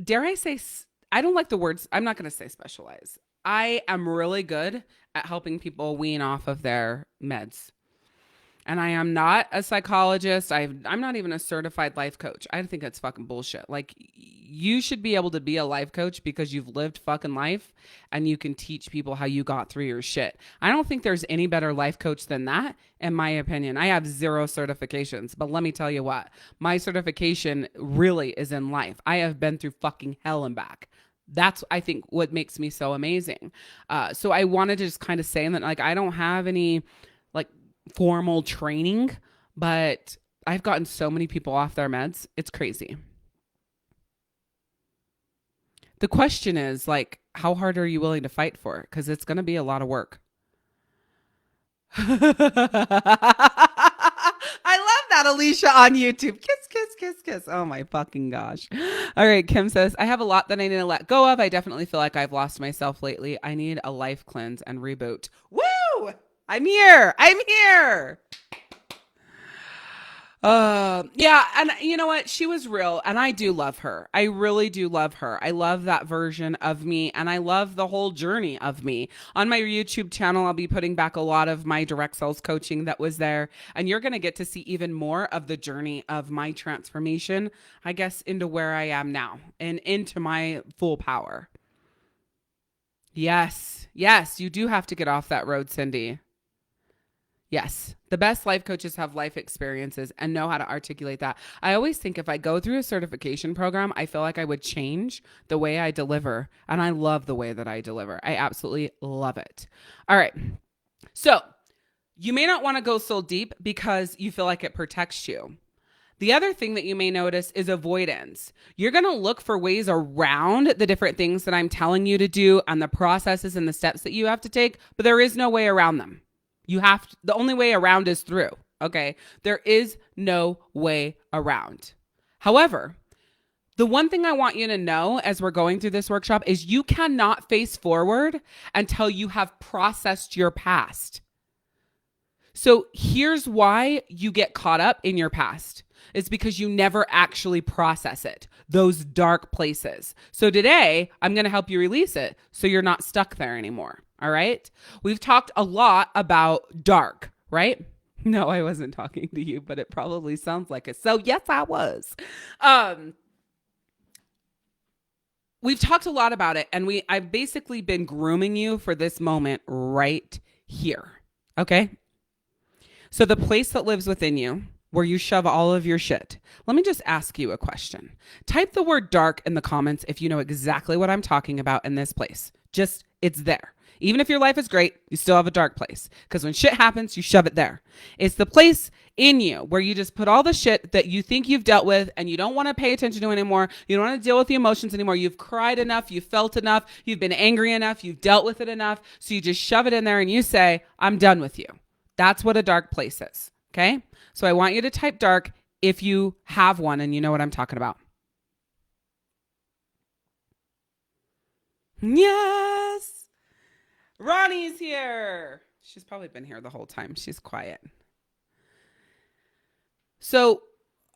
don't like the words. I'm not going to say specialize. I am really good at helping people wean off of their meds. And I am not a psychologist. I'm not even a certified life coach. I think that's fucking bullshit. Like, you should be able to be a life coach because you've lived fucking life and you can teach people how you got through your shit. I don't think there's any better life coach than that, in my opinion. I have 0 certifications, but let me tell you what, my certification really is in life. I have been through fucking hell and back. That's, I think, what makes me so amazing. So I wanted to just kind of say that, like, I don't have any, like, formal training, but I've gotten so many people off their meds. It's crazy. The question is, like, how hard are you willing to fight for it? Because it's going to be a lot of work. I love that, Alicia, on YouTube. Kiss, kiss, kiss, kiss. Oh my fucking gosh. All right, Kim says, I have a lot that I need to let go of. I definitely feel like I've lost myself lately. I need a life cleanse and reboot. Woo! I'm here. I'm here. Yeah, and you know what? She was real, and I do love her. I really do love her. I love that version of me, and I love the whole journey of me. On my YouTube channel, I'll be putting back a lot of my direct sales coaching that was there, and you're going to get to see even more of the journey of my transformation, I guess, into where I am now and into my full power. Yes, yes, you do have to get off that road, Cindy. Yes. The best life coaches have life experiences and know how to articulate that. I always think if I go through a certification program, I feel like I would change the way I deliver. And I love the way that I deliver. I absolutely love it. All right. So you may not want to go so deep because you feel like it protects you. The other thing that you may notice is avoidance. You're going to look for ways around the different things that I'm telling you to do and the processes and the steps that you have to take, but there is no way around them. The only way around is through. Okay. There is no way around. However, the one thing I want you to know as we're going through this workshop is you cannot face forward until you have processed your past. So here's why you get caught up in your past. It's because you never actually process it, those dark places. So today I'm going to help you release it so you're not stuck there anymore. All right. We've talked a lot about dark, right? No, I wasn't talking to you, but it probably sounds like it. So yes, I was. We've talked a lot about it, and I've basically been grooming you for this moment right here. Okay. So the place that lives within you, where you shove all of your shit. Let me just ask you a question. Type the word dark in the comments if you know exactly what I'm talking about in this place. Just, it's there. Even if your life is great, you still have a dark place. Because when shit happens, you shove it there. It's the place in you where you just put all the shit that you think you've dealt with and you don't want to pay attention to anymore. You don't want to deal with the emotions anymore. You've cried enough. You've felt enough. You've been angry enough. You've dealt with it enough. So you just shove it in there and you say, I'm done with you. That's what a dark place is. Okay? So I want you to type dark if you have one and you know what I'm talking about. Yes. Ronnie's here. She's probably been here the whole time. She's quiet. So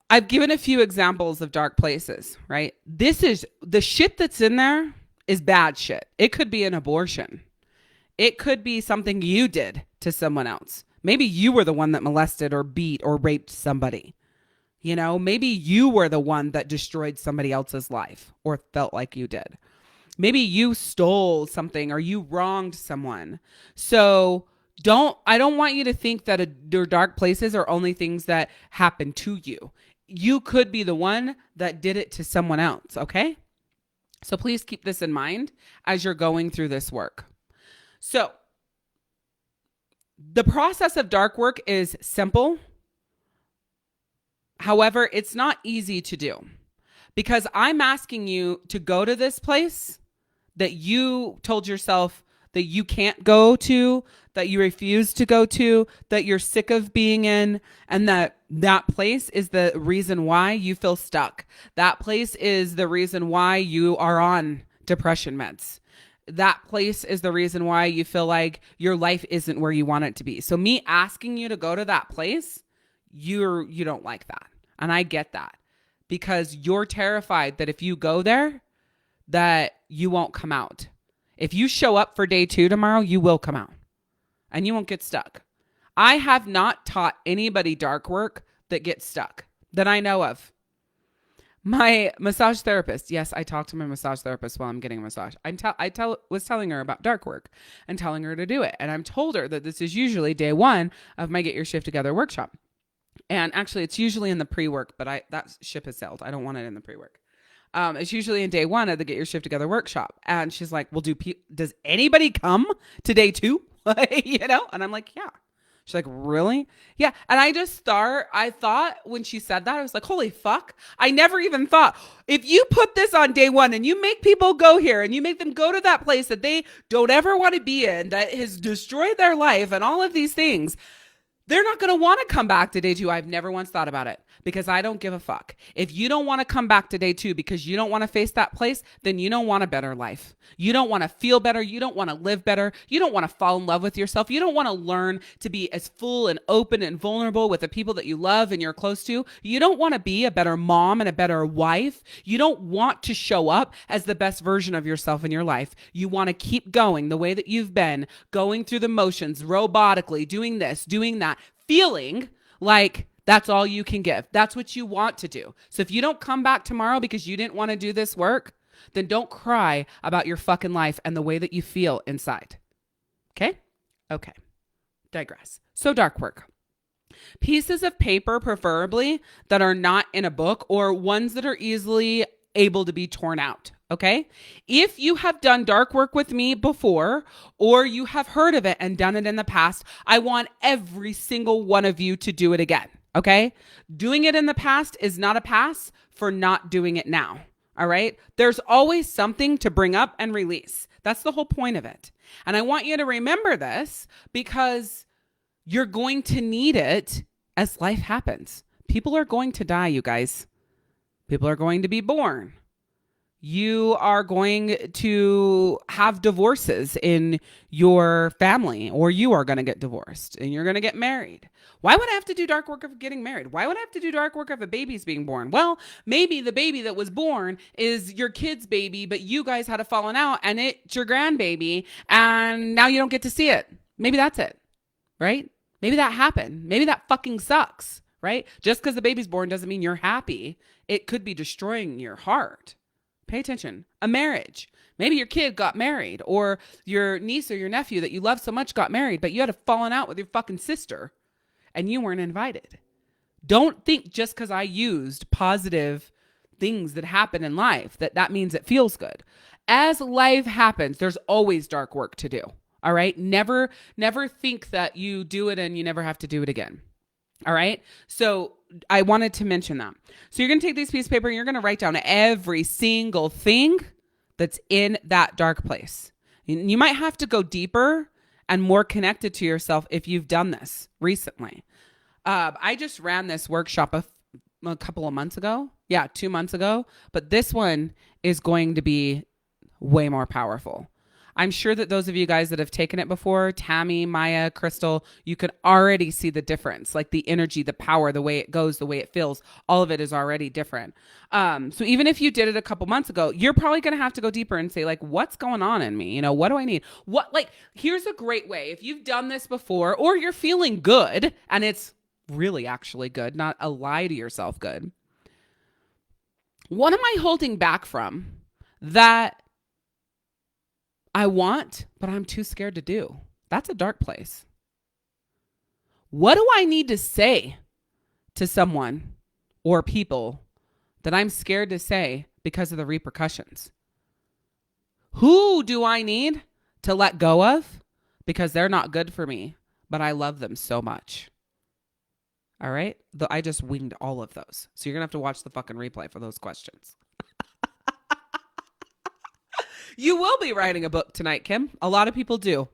I've given a few examples of dark places, right? This is the shit that's in there is bad shit. It could be an abortion. It could be something you did to someone else. Maybe you were the one that molested or beat or raped somebody. You know, maybe you were the one that destroyed somebody else's life or felt like you did. Maybe you stole something or you wronged someone. So I don't want you to think that your dark places are only things that happen to you. You could be the one that did it to someone else, okay? So please keep this in mind as you're going through this work. So the process of dark work is simple. However, it's not easy to do because I'm asking you to go to this place that you told yourself that you can't go to, that you refuse to go to, that you're sick of being in, and that place is the reason why you feel stuck. That place is the reason why you are on depression meds. That place is the reason why you feel like your life isn't where you want it to be. So me asking you to go to that place, you don't like that. And I get that because you're terrified that if you go there, that you won't come out. If you show up for day 2 tomorrow, you will come out and you won't get stuck. I have not taught anybody dark work that gets stuck that I know of. My massage therapist, yes, I talk to my massage therapist while I'm getting a massage. Was telling her about dark work and telling her to do it. And I'm told her that this is usually day 1 of my Get Your Shift Together workshop. And actually it's usually in the pre-work, but that ship has sailed. I don't want it in the pre-work. It's usually in day 1 of the Get Your Shift Together workshop. And she's like, well, does anybody come to day 2? You know? And I'm like, yeah. She's like, really? Yeah. And I thought when she said that, I was like, holy fuck. I never even thought, if you put this on day one and you make people go here and you make them go to that place that they don't ever want to be in, that has destroyed their life and all of these things, they're not going to want to come back to day two. I've never once thought about it because I don't give a fuck. If you don't want to come back to day two because you don't want to face that place, then you don't want a better life. You don't want to feel better. You don't want to live better. You don't want to fall in love with yourself. You don't want to learn to be as full and open and vulnerable with the people that you love and you're close to. You don't want to be a better mom and a better wife. You don't want to show up as the best version of yourself in your life. You want to keep going the way that you've been, going through the motions, robotically, doing this, doing that, feeling like that's all you can give. That's what you want to do. So if you don't come back tomorrow because you didn't want to do this work, then don't cry about your fucking life and the way that you feel inside. Okay? Okay. Digress. So dark work. Pieces of paper, preferably, that are not in a book or ones that are easily able to be torn out. Okay. If you have done dark work with me before, or you have heard of it and done it in the past, I want every single one of you to do it again. Okay. Doing it in the past is not a pass for not doing it now. All right. There's always something to bring up and release. That's the whole point of it. And I want you to remember this because you're going to need it as life happens. People are going to die, you guys. People are going to be born. You are going to have divorces in your family, or you are going to get divorced and you're going to get married. Why would I have to do dark work of getting married? Why would I have to do dark work if a baby's being born? Well, maybe the baby that was born is your kid's baby, but you guys had a falling out and it's your grandbaby and now you don't get to see it. Maybe that's it, right? Maybe that happened. Maybe that fucking sucks, right? Just because the baby's born doesn't mean you're happy. It could be destroying your heart. Pay attention. A marriage. Maybe your kid got married, or your niece or your nephew that you love so much got married, but you had a falling out with your fucking sister and you weren't invited. Don't think just because I used positive things that happen in life that means it feels good. As life happens, there's always dark work to do. All right. Never think that you do it and you never have to do it again. All right. So I wanted to mention that. So you're going to take this piece of paper and you're going to write down every single thing that's in that dark place. You might have to go deeper and more connected to yourself if you've done this recently. I just ran this workshop a couple of months ago. Yeah, 2 months ago. But this one is going to be way more powerful. I'm sure that those of you guys that have taken it before, Tammy, Maya, Crystal, you could already see the difference, like the energy, the power, the way it goes, the way it feels. All of it is already different. So even if you did it a couple months ago, you're probably going to have to go deeper and say, like, what's going on in me? You know, what do I need? Here's a great way. If you've done this before, or you're feeling good, and it's really actually good, not a lie to yourself good. What am I holding back from that I want, but I'm too scared to do? That's a dark place. What do I need to say to someone or people that I'm scared to say because of the repercussions? Who do I need to let go of because they're not good for me, but I love them so much? All right. I just winged all of those. So you're going to have to watch the fucking replay for those questions. You will be writing a book tonight, Kim. A lot of people do.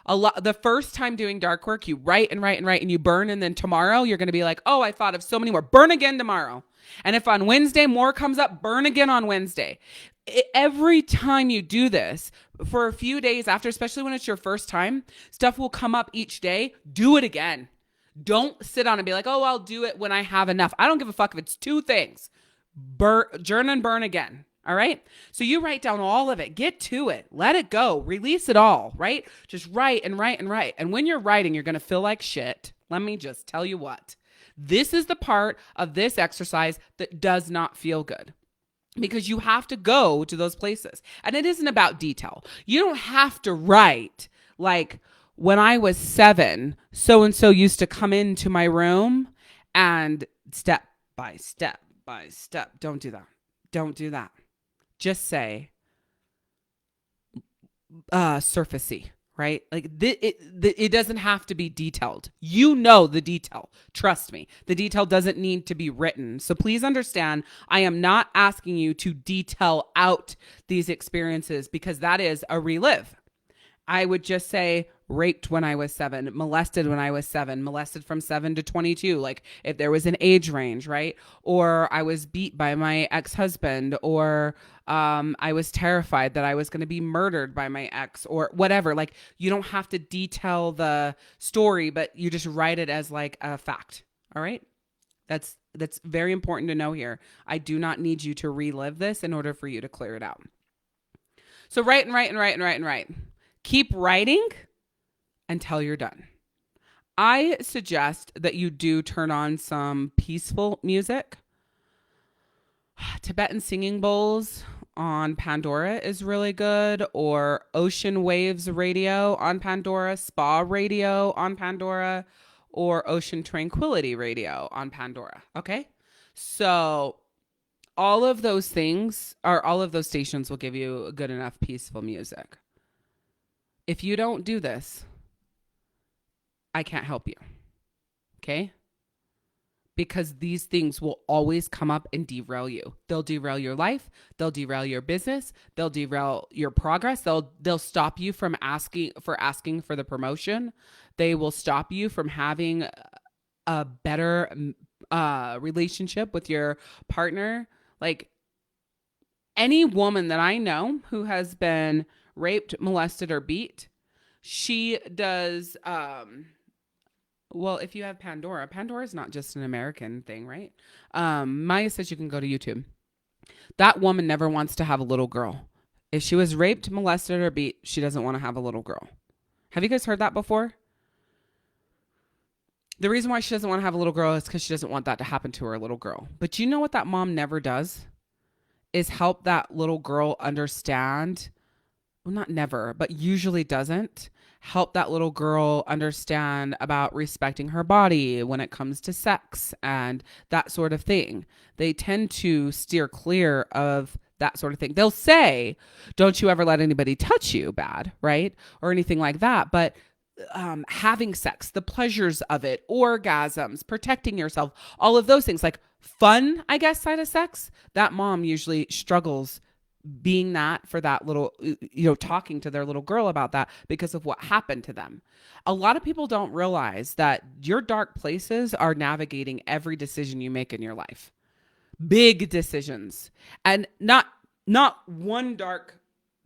The first time doing dark work, you write and write and write and you burn. And then tomorrow you're going to be like, oh, I thought of so many more. Burn again tomorrow. And if on Wednesday more comes up, burn again on Wednesday. Every time you do this for a few days after, especially when it's your first time, stuff will come up each day. Do it again. Don't sit on and be like, oh, I'll do it when I have enough. I don't give a fuck if it's 2 things. Journal and burn again. All right. So you write down all of it, get to it, let it go, release it all, right? Just write and write and write. And when you're writing, you're going to feel like shit. Let me just tell you what, this is the part of this exercise that does not feel good because you have to go to those places. And it isn't about detail. You don't have to write like, when I was 7, so-and-so used to come into my room and step by step by step. Don't do that. Don't do that. Just say, surfacey, right? Like it doesn't have to be detailed. You know the detail. Trust me. The detail doesn't need to be written. So please understand, I am not asking you to detail out these experiences because that is a relive. I would just say raped when I was 7, molested when I was 7, molested from 7 to 22. Like if there was an age range, right? Or I was beat by my ex-husband, or I was terrified that I was going to be murdered by my ex, or whatever. Like you don't have to detail the story, but you just write it as like a fact. All right. That's very important to know here. I do not need you to relive this in order for you to clear it out. So write and write and write and write and write. Keep writing until you're done. I suggest that you do turn on some peaceful music. Tibetan singing bowls on Pandora is really good, or ocean waves radio on Pandora, spa radio on Pandora, or ocean tranquility radio on Pandora. Okay? So all of those things, or all of those stations will give you good enough peaceful music. If you don't do this, I can't help you. Okay? Because these things will always come up and derail you. They'll derail your life. They'll derail your business. They'll derail your progress. They'll stop you from asking for the promotion. They will stop you from having a better relationship with your partner. Like any woman that I know who has been raped, molested, or beat, she does, well, if you have Pandora is not just an American thing, right? Maya says you can go to YouTube. That woman never wants to have a little girl. If she was raped, molested, or beat, she doesn't want to have a little girl. Have you guys heard that before? The reason why she doesn't want to have a little girl is because she doesn't want that to happen to her little girl. But you know what that mom never does? Is help that little girl understand. Well, not never, but usually doesn't help that little girl understand about respecting her body when it comes to sex and that sort of thing. They tend to steer clear of that sort of thing. They'll say, don't you ever let anybody touch you bad, right? Or anything like that. But having sex, the pleasures of it, orgasms, protecting yourself, all of those things, like fun, I guess, side of sex, that mom usually struggles being that for that little, talking to their little girl about that because of what happened to them. A lot of people don't realize that your dark places are navigating every decision you make in your life. Big decisions. And not one dark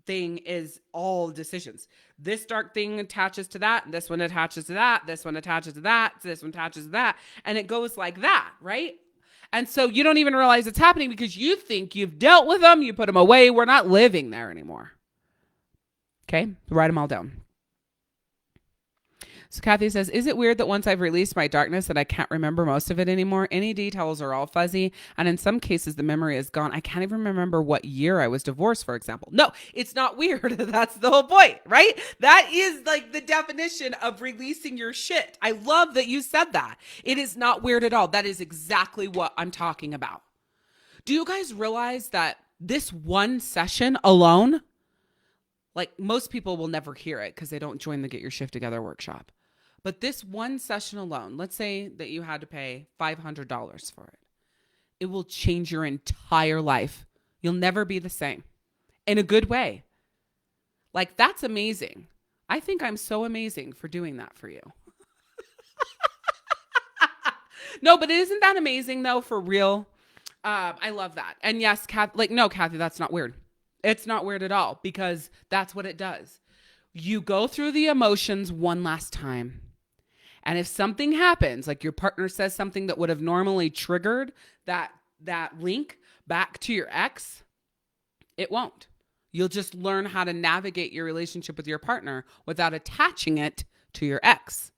thing is all decisions. This dark thing attaches to that, this one attaches to that, this one attaches to that, this one attaches to that, and it goes like that, right? And so you don't even realize it's happening because you think you've dealt with them, you put them away, we're not living there anymore. Okay, write them all down. So Kathy says, is it weird that once I've released my darkness that I can't remember most of it anymore? Any details are all fuzzy. And in some cases, the memory is gone. I can't even remember what year I was divorced, for example. No, it's not weird. That's the whole point, right? That is like the definition of releasing your shit. I love that you said that. It is not weird at all. That is exactly what I'm talking about. Do you guys realize that this one session alone, like most people will never hear it because they don't join the Get Your Shift Together workshop. But this one session alone, let's say that you had to pay $500 for it. It will change your entire life. You'll never be the same in a good way. Like, that's amazing. I think I'm so amazing for doing that for you. No, but isn't that amazing though, for real? I love that. And yes, Kathy, that's not weird. It's not weird at all because that's what it does. You go through the emotions one last time. And if something happens, like your partner says something that would have normally triggered that link back to your ex, it won't. You'll just learn how to navigate your relationship with your partner without attaching it to your ex.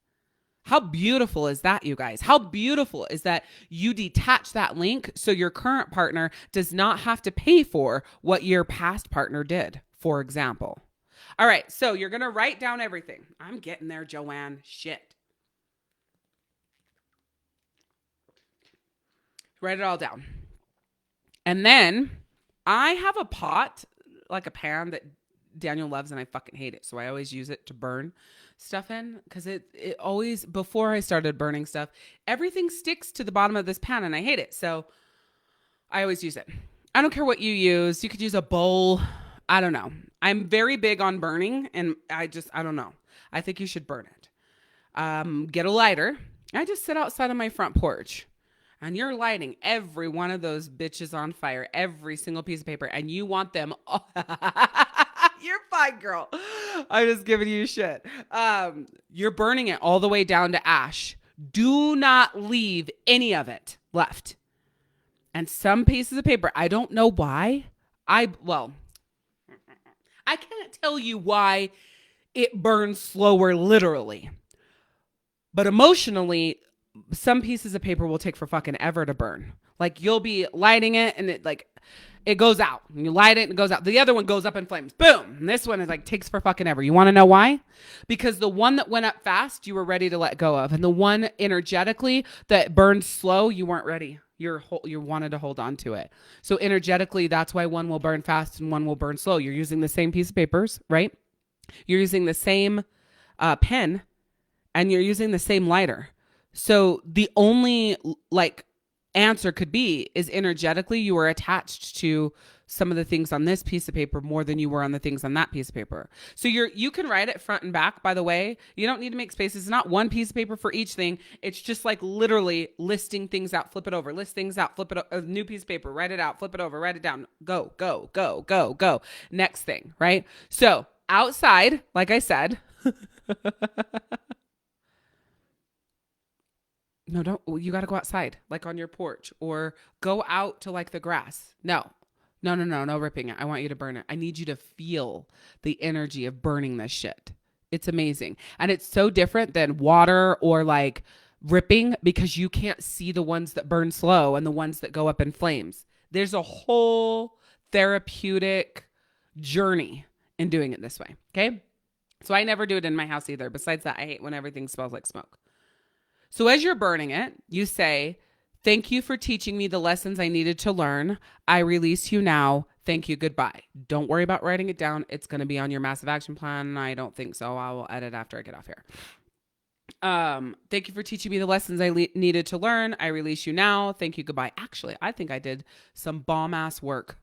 How beautiful is that, you guys? How beautiful is that you detach that link so your current partner does not have to pay for what your past partner did, for example. All right, so you're going to write down everything. I'm getting there, Joanne. Shit. Write it all down. And then I have a pot, like a pan that Daniel loves and I fucking hate it. So I always use it to burn stuff in because it always, before I started burning stuff, everything sticks to the bottom of this pan and I hate it. So I always use it. I don't care what you use. You could use a bowl. I don't know. I'm very big on burning and I don't know. I think you should burn it. Get a lighter. I just sit outside on my front porch and you're lighting every one of those bitches on fire, every single piece of paper, and you want them all. You're fine, girl. I'm just giving you shit. You're burning it all the way down to ash. Do not leave any of it left. And some pieces of paper, I don't know why. I can't tell you why it burns slower literally. But emotionally, some pieces of paper will take for fucking ever to burn. Like you'll be lighting it and it goes out. And you light it and it goes out. The other one goes up in flames. Boom. And this one is takes for fucking ever. You want to know why? Because the one that went up fast, you were ready to let go of. And the one energetically that burned slow, you weren't ready. You wanted to hold on to it. So energetically, that's why one will burn fast and one will burn slow. You're using the same piece of papers, right? You're using the same pen and you're using the same lighter. So the only answer could be is energetically you were attached to some of the things on this piece of paper more than you were on the things on that piece of paper. So you can write it front and back, by the way. You don't need to make spaces. It's not one piece of paper for each thing. It's just literally listing things out, flip it over, list things out, flip it a new piece of paper, write it out, flip it over, write it down, go, go, go, go, go. Next thing, right? So outside, like I said, no, you got to go outside, on your porch or go out to the grass. No ripping it. I want you to burn it. I need you to feel the energy of burning this shit. It's amazing. And it's so different than water or ripping because you can't see the ones that burn slow and the ones that go up in flames. There's a whole therapeutic journey in doing it this way. Okay. So I never do it in my house either. Besides that, I hate when everything smells like smoke. So as you're burning it, you say, thank you for teaching me the lessons I needed to learn. I release you now. Thank you. Goodbye. Don't worry about writing it down. It's going to be on your massive action plan. I don't think so. I will edit after I get off here. Thank you for teaching me the lessons I needed to learn. I release you now. Thank you. Goodbye. Actually, I think I did some bomb ass work.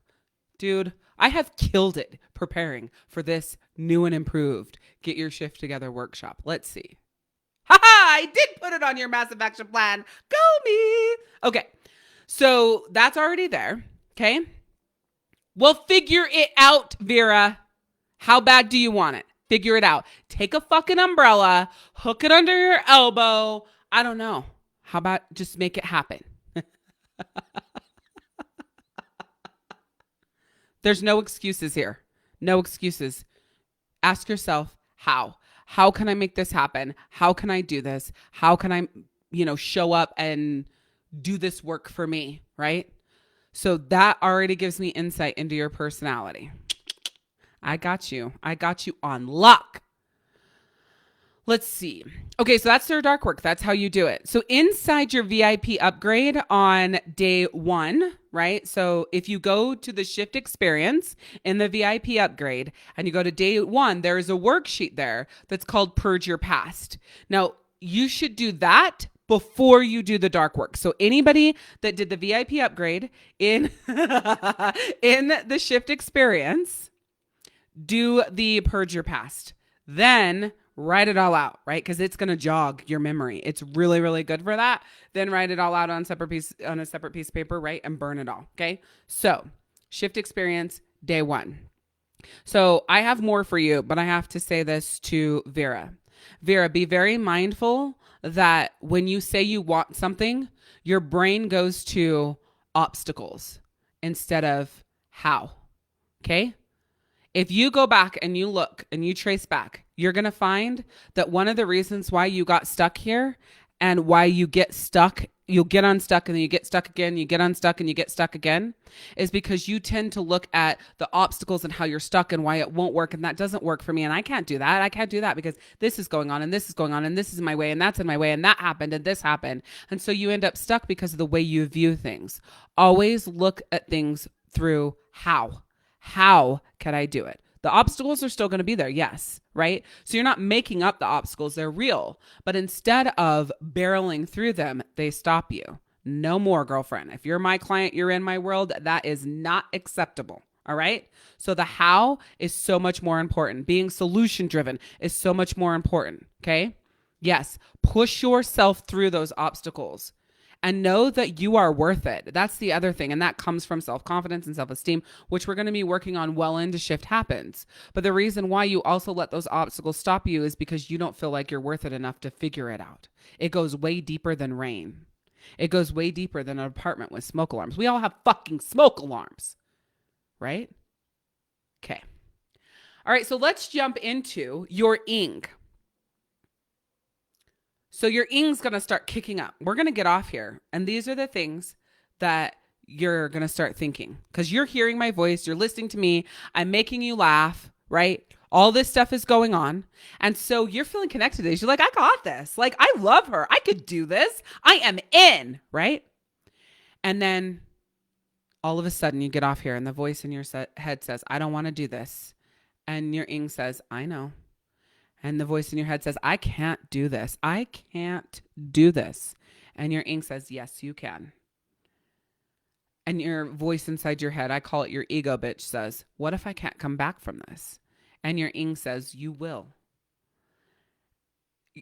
Dude, I have killed it preparing for this new and improved Get Your Shift Together workshop. Let's see. I did put it on your massive action plan. Go me. Okay. So that's already there. Okay. Well, figure it out, Vera. How bad do you want it? Figure it out. Take a fucking umbrella, hook it under your elbow. I don't know. How about just make it happen? There's no excuses here. No excuses. Ask yourself, how? How can I make this happen? How can I do this? How can I, show up and do this work for me, right? So that already gives me insight into your personality. I got you. I got you on lock. Let's see. Okay, so that's their dark work. That's how you do it. So inside your VIP upgrade on day 1, right? So if you go to the shift experience in the VIP upgrade and you go to day 1, there is a worksheet there that's called Purge Your Past. Now, you should do that before you do the dark work. So anybody that did the VIP upgrade in, in the shift experience, do the Purge Your Past. Then write it all out, right? Because it's going to jog your memory. It's really, really good for that. Then write it all out on a separate piece of paper, right? And burn it all. Okay. So shift experience day 1. So I have more for you, but I have to say this to Vera. Vera, be very mindful that when you say you want something, your brain goes to obstacles instead of how. Okay. If you go back and you look and you trace back, you're going to find that one of the reasons why you got stuck here and why you get stuck, you'll get unstuck and then you get stuck again, you get unstuck and you get stuck again, is because you tend to look at the obstacles and how you're stuck and why it won't work. And that doesn't work for me. And I can't do that. I can't do that because this is going on and this is going on and this is in my way and that's in my way and that happened and this happened. And so you end up stuck because of the way you view things. Always look at things through how. How can I do it? The obstacles are still going to be there. Yes. Right. So you're not making up the obstacles. They're real. But instead of barreling through them, they stop you. No more, girlfriend. If you're my client, you're in my world. That is not acceptable. All right. So the how is so much more important. Being solution driven is so much more important. Okay. Yes. Push yourself through those obstacles and know that you are worth it. That's the other thing. And that comes from self-confidence and self-esteem, which we're going to be working on well into Shift Happens. But the reason why you also let those obstacles stop you is because you don't feel like you're worth it enough to figure it out. It goes way deeper than rain. It goes way deeper than an apartment with smoke alarms. We all have fucking smoke alarms. Right? Okay. All right, so let's jump into your ing. So your ing's going to start kicking up. We're going to get off here. And these are the things that you're going to start thinking. Because you're hearing my voice. You're listening to me. I'm making you laugh, right? All this stuff is going on. And so you're feeling connected to this. You're like, I got this. Like, I love her. I could do this. I am in, right? And then all of a sudden you get off here and the voice in your head says, I don't want to do this. And your ing says, I know. And the voice in your head says, I can't do this. I can't do this. And your ing says, yes, you can. And your voice inside your head, I call it your ego bitch, says, what if I can't come back from this? And your ing says, you will.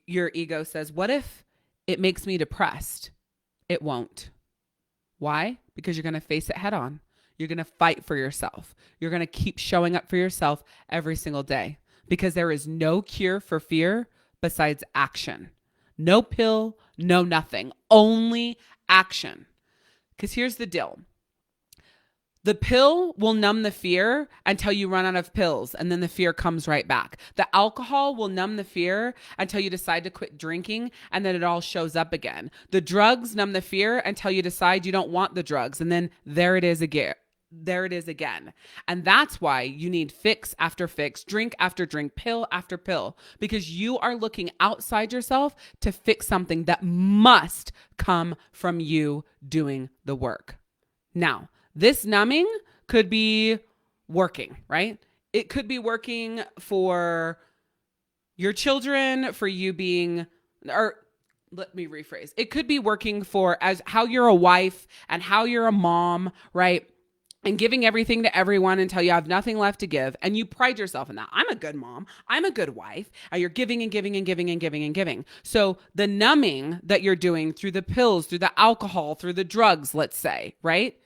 Your ego says, what if it makes me depressed? It won't. Why? Because you're going to face it head on. You're going to fight for yourself. You're going to keep showing up for yourself every single day because there is no cure for fear besides action. No pill, no nothing, only action. Because here's the deal. The pill will numb the fear until you run out of pills, and then the fear comes right back. The alcohol will numb the fear until you decide to quit drinking, and then it all shows up again. The drugs numb the fear until you decide you don't want the drugs, and then there it is again. And that's why you need fix after fix, drink after drink, pill after pill, because you are looking outside yourself to fix something that must come from you doing the work. Now, this numbing could be working, right? It could be working for your children, for you being, or let me rephrase. It could be working for as how you're a wife and how you're a mom, right? And giving everything to everyone until you have nothing left to give. And you pride yourself in that. I'm a good mom. I'm a good wife. And you're giving and giving and giving and giving and giving. So the numbing that you're doing through the pills, through the alcohol, through the drugs, let's say, right?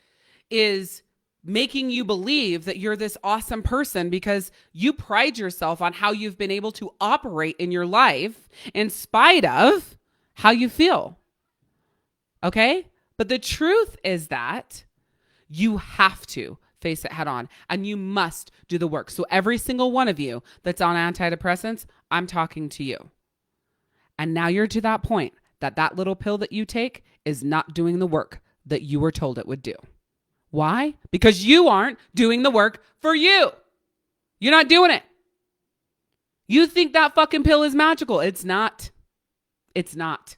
Is making you believe that you're this awesome person because you pride yourself on how you've been able to operate in your life in spite of how you feel. Okay? But the truth is that you have to face it head on and you must do the work. So every single one of you that's on antidepressants, I'm talking to you. And now you're to that point that that little pill that you take is not doing the work that you were told it would do. Why? Because you aren't doing the work for you. You're not doing it. You think that fucking pill is magical. It's not. It's not.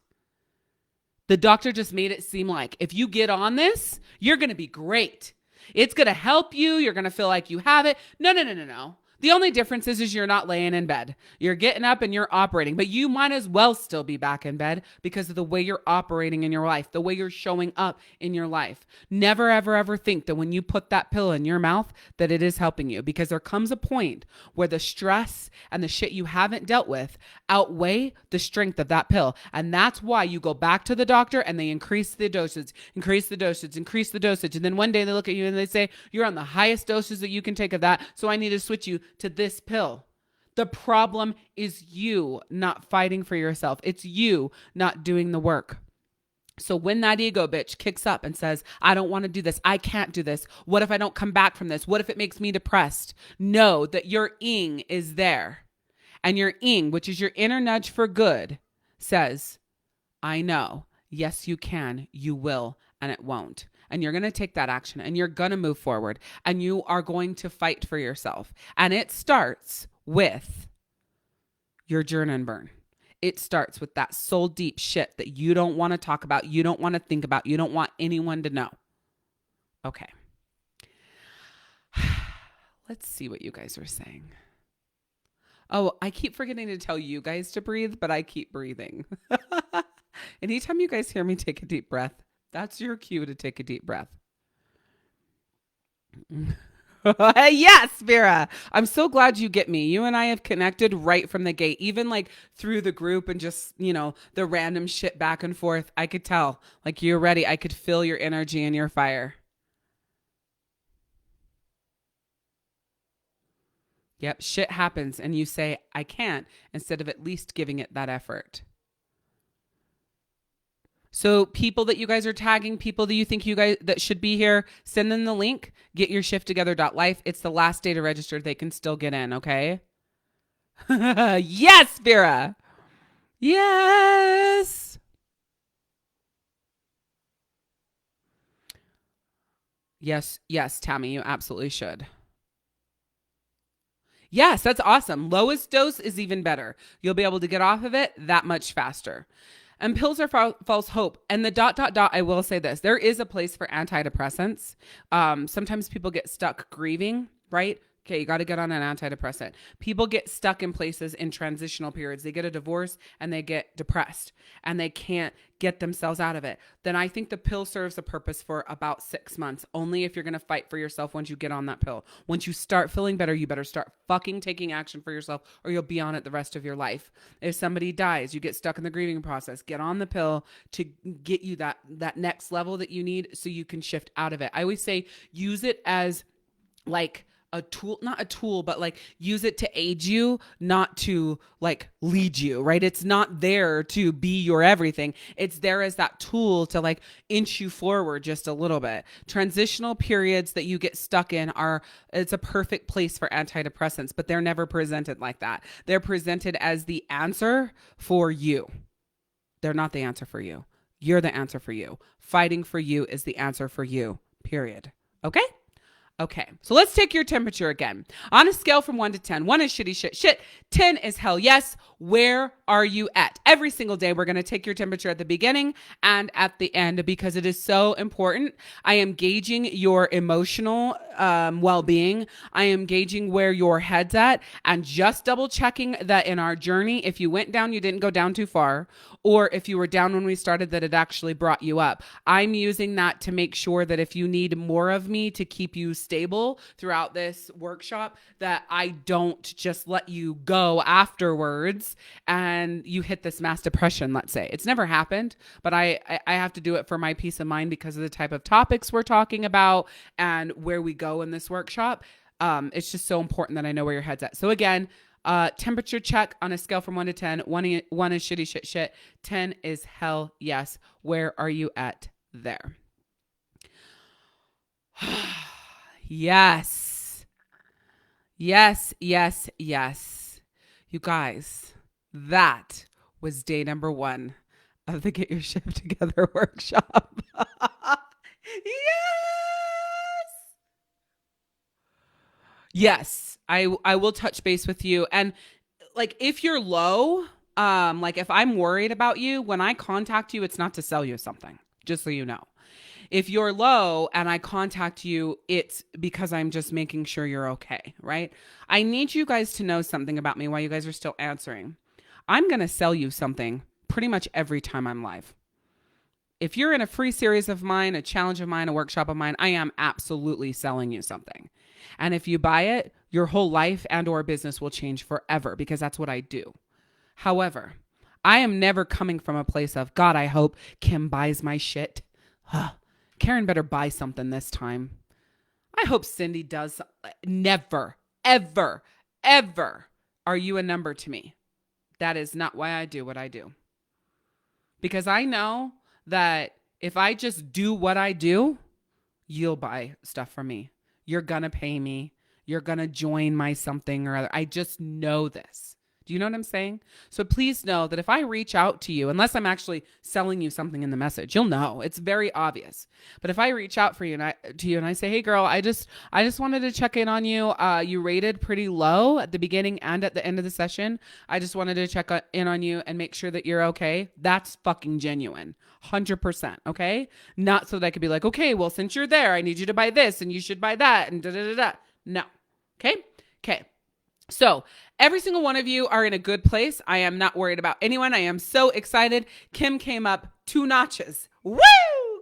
The doctor just made it seem like if you get on this, you're going to be great. It's going to help you. You're going to feel like you have it. No. The only difference is you're not laying in bed. You're getting up and you're operating, but you might as well still be back in bed because of the way you're operating in your life, the way you're showing up in your life. Never, ever, ever think that when you put that pill in your mouth, that it is helping you, because there comes a point where the stress and the shit you haven't dealt with outweigh the strength of that pill. And that's why you go back to the doctor and they increase the dosage. And then one day they look at you and they say, you're on the highest doses that you can take of that. So I need to switch you to this pill. The problem is you not fighting for yourself. It's you not doing the work. So when that ego bitch kicks up and says, I don't want to do this. I can't do this. What if I don't come back from this? What if it makes me depressed? Know that your ing is there. And your ing, which is your inner nudge for good, says, I know. Yes, you can. You will. And it won't. And you're going to take that action and you're going to move forward and you are going to fight for yourself. And it starts with your journ and burn. It starts with that soul deep shit that you don't want to talk about. You don't want to think about. You don't want anyone to know. Okay. Let's see what you guys are saying. Oh, I keep forgetting to tell you guys to breathe, but I keep breathing. Anytime you guys hear me take a deep breath, that's your cue to take a deep breath. Yes, Vera. I'm so glad you get me. You and I have connected right from the gate, even like through the group and just, the random shit back and forth. I could tell like you're ready. I could feel your energy and your fire. Yep, shit happens and you say, I can't, instead of at least giving it that effort. So people that you guys are tagging, people that you think you guys that should be here, send them the link, getyourshiftogether.life. It's the last day to register. They can still get in, okay? Yes, Vera. Yes. Yes, Tammy, you absolutely should. Yes, that's awesome. Lowest dose is even better. You'll be able to get off of it that much faster. And pills are false hope. And the ... I will say this. There is a place for antidepressants. Sometimes people get stuck grieving, right? Okay, you got to get on an antidepressant. People get stuck in places in transitional periods. They get a divorce and they get depressed and they can't get themselves out of it. Then I think the pill serves a purpose for about 6 months, only if you're going to fight for yourself once you get on that pill. Once you start feeling better, you better start fucking taking action for yourself or you'll be on it the rest of your life. If somebody dies, you get stuck in the grieving process, get on the pill to get you that next level that you need so you can shift out of it. I always say use it as like a tool, not a tool, but like use it to aid you, not to like lead you, right? It's not there to be your everything. It's there as that tool to like inch you forward just a little bit. Transitional periods that you get stuck in it's a perfect place for antidepressants, but they're never presented like that. They're presented as the answer for you. They're not the answer for you. You're the answer for you. Fighting for you is the answer for you, period. Okay? Okay, so let's take your temperature again. On a scale from 1 to 10, 1 is shitty shit, 10 is hell yes. Where are you at? Every single day, we're going to take your temperature at the beginning and at the end because it is so important. I am gauging your emotional well-being. I am gauging where your head's at and just double checking that in our journey, if you went down, you didn't go down too far, or if you were down when we started, that it actually brought you up. I'm using that to make sure that if you need more of me to keep you stable throughout this workshop, that I don't just let you go afterwards and you hit this mass depression, let's say. It's never happened, but I have to do it for my peace of mind because of the type of topics we're talking about and where we go in this workshop. It's just so important that I know where your head's at. So again, temperature check on a scale from 1 to 10. 1 is shitty shit. 10 is hell yes. Where are you at there? Yes. Yes, yes, yes. You guys, that was day number 1 of the Get Your Shift Together workshop. Yes, I will touch base with you. And like, if you're low, like if I'm worried about you, when I contact you, it's not to sell you something, just so you know. If you're low and I contact you, it's because I'm just making sure you're okay, right? I need you guys to know something about me while you guys are still answering. I'm going to sell you something pretty much every time I'm live. If you're in a free series of mine, a challenge of mine, a workshop of mine, I am absolutely selling you something. And if you buy it, your whole life and or business will change forever because that's what I do. However, I am never coming from a place of, God, I hope Kim buys my shit. Karen better buy something this time. I hope Cindy does. Never, ever, ever are you a number to me. That is not why I do what I do. Because I know that if I just do what I do, you'll buy stuff from me. You're going to pay me. You're going to join my something or other. I just know this. Do you know what I'm saying? So please know that if I reach out to you, unless I'm actually selling you something in the message, you'll know. It's very obvious. But if I reach out for you and I say, hey girl, I just wanted to check in on you. You rated pretty low at the beginning and at the end of the session. I just wanted to check in on you and make sure that you're okay. That's fucking genuine. 100%. Okay. Not so that I could be like, okay, well, since you're there, I need you to buy this and you should buy that and da da da da. No. Okay. Okay. So every single one of you are in a good place. I am not worried about anyone. I am so excited. Kim came up 2 notches. Woo!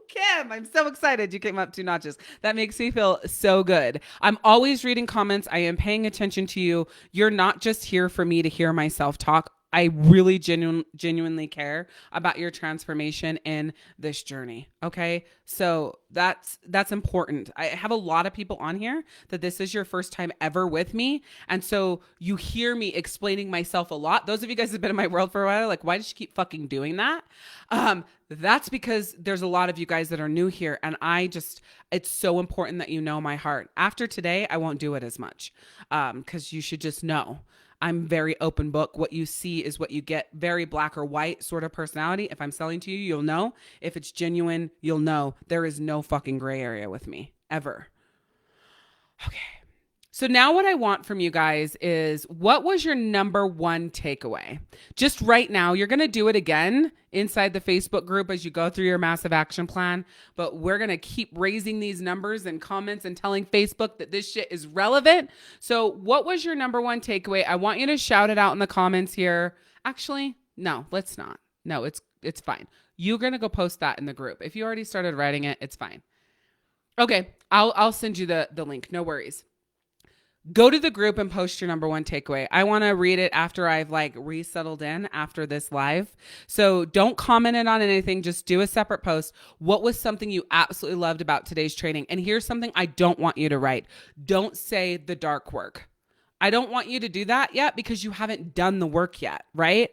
Kim, I'm so excited you came up 2 notches. That makes me feel so good. I'm always reading comments. I am paying attention to you. You're not just here for me to hear myself talk. I really genuinely care about your transformation in this journey. Okay. So that's important. I have a lot of people on here that this is your first time ever with me. And so you hear me explaining myself a lot. Those of you guys who have been in my world for a while, like, why does she keep fucking doing that? That's because there's a lot of you guys that are new here. And it's so important that you know my heart. After today, I won't do it as much. Cause you should just know. I'm very open book. What you see is what you get. Very black or white sort of personality. If I'm selling to you, you'll know. If it's genuine, you'll know. There is no fucking gray area with me, ever. Okay. So now what I want from you guys is, what was your number one takeaway? Just right now, you're going to do it again inside the Facebook group as you go through your massive action plan. But we're going to keep raising these numbers and comments and telling Facebook that this shit is relevant. So what was your number one takeaway? I want you to shout it out in the comments here. Actually, no, let's not. No, it's fine. You're going to go post that in the group. If you already started writing it, it's fine. Okay, I'll send you the link. No worries. Go to the group and post your number one takeaway. I want to read it after I've resettled in after this live. So don't comment it on anything. Just do a separate post. What was something you absolutely loved about today's training? And here's something I don't want you to write. Don't say the dark work. I don't want you to do that yet because you haven't done the work yet, right?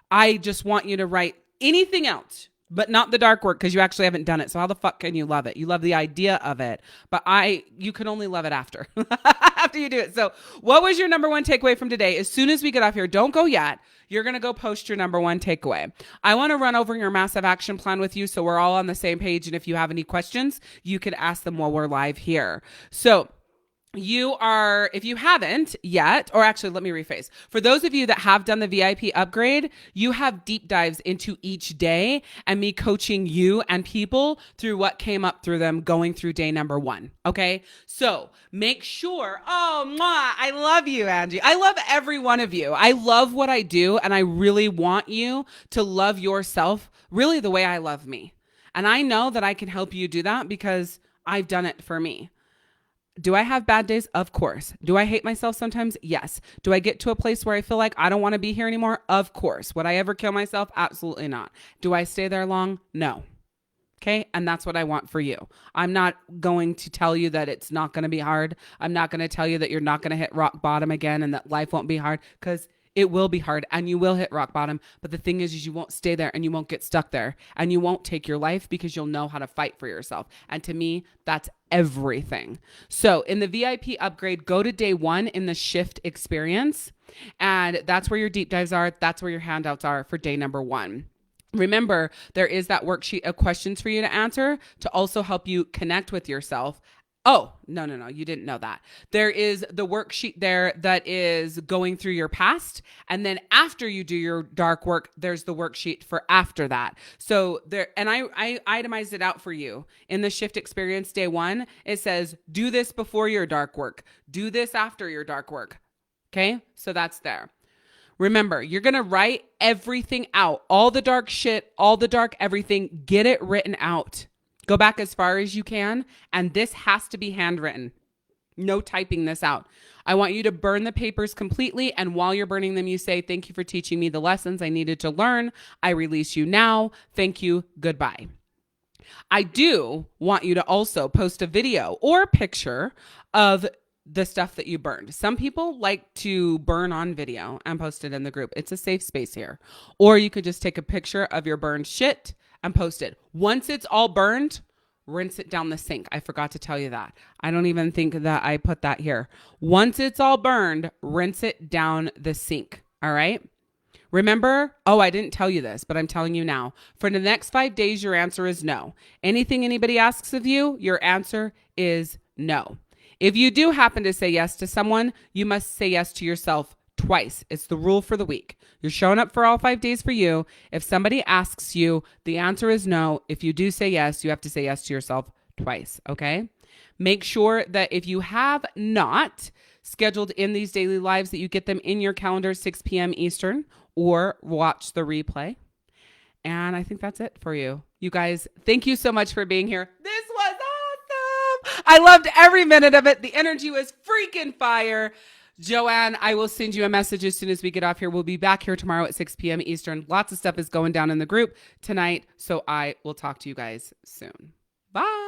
I just want you to write anything else, but not the dark work, because you actually haven't done it. So how the fuck can you love it? You love the idea of it, but you can only love it after you do it. So what was your number one takeaway from today? As soon as we get off here, don't go yet. You're going to go post your number one takeaway. I want to run over your massive action plan with you so we're all on the same page. And if you have any questions, you can ask them while we're live here. So if you haven't yet, or actually let me rephrase. For those of you that have done the VIP upgrade, you have deep dives into each day and me coaching you and people through what came up through them going through day number 1. Okay. So make sure, I love you, Angie. I love every one of you. I love what I do. And I really want you to love yourself really the way I love me. And I know that I can help you do that because I've done it for me. Do I have bad days? Of course. Do I hate myself sometimes? Yes. Do I get to a place where I feel like I don't want to be here anymore? Of course. Would I ever kill myself? Absolutely not. Do I stay there long? No. Okay. And that's what I want for you. I'm not going to tell you that it's not going to be hard. I'm not going to tell you that you're not going to hit rock bottom again and that life won't be hard, because it will be hard and you will hit rock bottom. But the thing is you won't stay there and you won't get stuck there and you won't take your life because you'll know how to fight for yourself. And to me, that's everything. So in the VIP upgrade, go to day 1 in the shift experience. And that's where your deep dives are. That's where your handouts are for day number 1. Remember, there is that worksheet of questions for you to answer to also help you connect with yourself. Oh, no, you didn't know that. There is the worksheet there that is going through your past. And then after you do your dark work, there's the worksheet for after that. So there, and I itemized it out for you. In the shift experience day 1, it says, do this before your dark work. Do this after your dark work. Okay, so that's there. Remember, you're going to write everything out. All the dark shit, all the dark everything, get it written out. Go back as far as you can, and this has to be handwritten. No typing this out. I want you to burn the papers completely, and while you're burning them, you say, thank you for teaching me the lessons I needed to learn. I release you now. Thank you. Goodbye. I do want you to also post a video or a picture of the stuff that you burned. Some people like to burn on video and post it in the group. It's a safe space here. Or you could just take a picture of your burned shit and post it. Once it's all burned, rinse it down the sink. I forgot to tell you that. I don't even think that I put that here. Once it's all burned, rinse it down the sink. All right. Remember, I didn't tell you this, but I'm telling you now. For the next 5 days, your answer is no. Anything anybody asks of you, your answer is no. If you do happen to say yes to someone, you must say yes to yourself twice. It's the rule for the week. You're showing up for all 5 days for you. If somebody asks you, the answer is no. If you do say yes, you have to say yes to yourself twice. Okay. Make sure that if you have not scheduled in these daily lives that you get them in your calendar, 6 p.m. Eastern, or watch the replay. And I think that's it for you. You guys, thank you so much for being here. This was awesome. I loved every minute of it. The energy was freaking fire. Joanne, I will send you a message as soon as we get off here. We'll be back here tomorrow at 6 p.m. Eastern. Lots of stuff is going down in the group tonight. So I will talk to you guys soon. Bye.